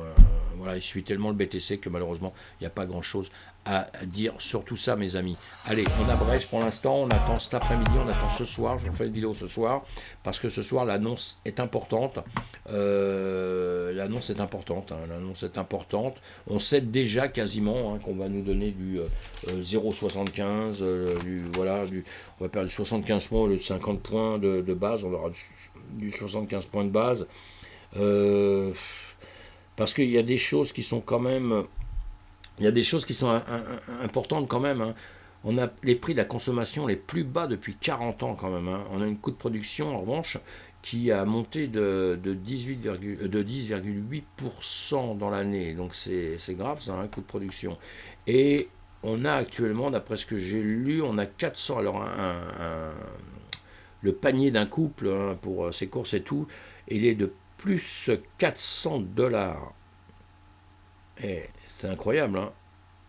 voilà, il suit tellement le BTC que malheureusement, il n'y a pas grand-chose à dire sur tout ça, mes amis. Allez, on abrège pour l'instant. On attend cet après-midi, on attend ce soir. Je refais une vidéo ce soir parce que ce soir, l'annonce est importante. L'annonce est importante, hein, l'annonce est importante. On sait déjà quasiment, hein, qu'on va nous donner du 0,75, voilà, on va perdre du 75 points au lieu de 50 points de base, on aura du 75 points de base. Parce qu'il y a des choses qui sont quand même, il y a des choses qui sont importantes quand même, hein. On a les prix de la consommation les plus bas depuis 40 ans quand même, hein. On a une coût de production en revanche qui a monté de 10,8% dans l'année. Donc c'est grave, ça, un coût de production. Et on a actuellement, d'après ce que j'ai lu, on a 400. Alors le panier d'un couple, hein, pour ses courses et tout, il est de plus 400 $. Et c'est incroyable, hein.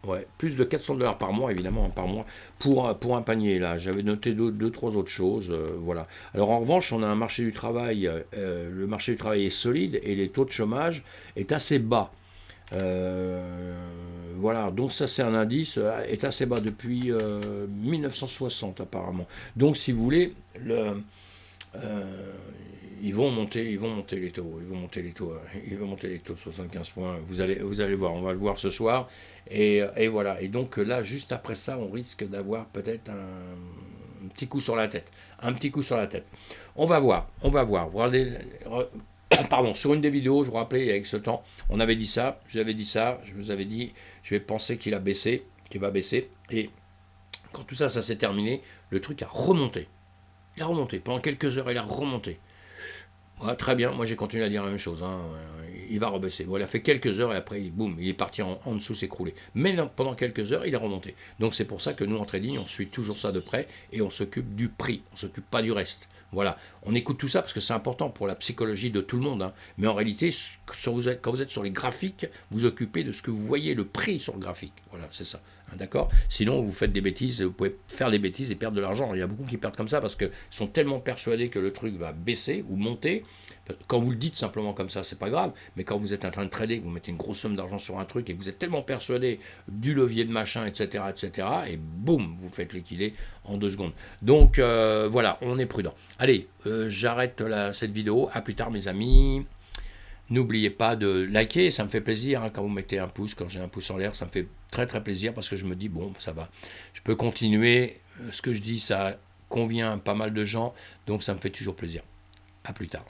Ouais, plus de 400 $ par mois, évidemment, par mois, pour un panier, là. J'avais noté deux, trois autres choses, voilà. Alors, en revanche, on a un marché du travail, le marché du travail est solide et les taux de chômage est assez bas. Voilà, donc ça, c'est un indice, est assez bas depuis 1960, apparemment. Donc, si vous voulez, euh, ils vont monter les taux, ils vont monter les taux de 75 points. Vous allez voir, on va le voir ce soir. Et voilà. Et donc là, juste après ça, on risque d'avoir peut-être un petit coup sur la tête, un petit coup sur la tête. On va voir, on va voir. Pardon, sur une des vidéos, je vous rappelais, avec ce temps, on avait dit ça, je vous avais dit, je vais penser qu'il va baisser. Et quand tout ça, ça s'est terminé, le truc a remonté. Il a remonté. Pendant quelques heures, il a remonté. Ouais, très bien, moi j'ai continué à dire la même chose, hein. Il va rebaisser. Bon, il a fait quelques heures et après, boum, il est parti en dessous, s'écrouler. Mais non, pendant quelques heures, il est remonté. Donc c'est pour ça que nous, en trading, on suit toujours ça de près et on s'occupe du prix, on ne s'occupe pas du reste. Voilà, on écoute tout ça parce que c'est important pour la psychologie de tout le monde, hein. Mais en réalité, quand vous êtes sur les graphiques, vous occupez de ce que vous voyez, le prix sur le graphique. Voilà, c'est ça. Hein, d'accord. Sinon, vous faites des bêtises, vous pouvez faire des bêtises et perdre de l'argent. Il y a beaucoup qui perdent comme ça parce qu'ils sont tellement persuadés que le truc va baisser ou monter. Quand vous le dites simplement comme ça, c'est pas grave. Mais quand vous êtes en train de trader, que vous mettez une grosse somme d'argent sur un truc et que vous êtes tellement persuadé du levier de machin, etc., et boum, vous faites liquider en 2 secondes. Donc voilà, on est prudent. Allez, j'arrête cette vidéo. À plus tard, mes amis. N'oubliez pas de liker, ça me fait plaisir, hein, quand vous mettez un pouce, quand j'ai un pouce en l'air, ça me fait très très plaisir parce que je me dis, bon, ça va, je peux continuer, ce que je dis, ça convient à pas mal de gens, donc ça me fait toujours plaisir. À plus tard.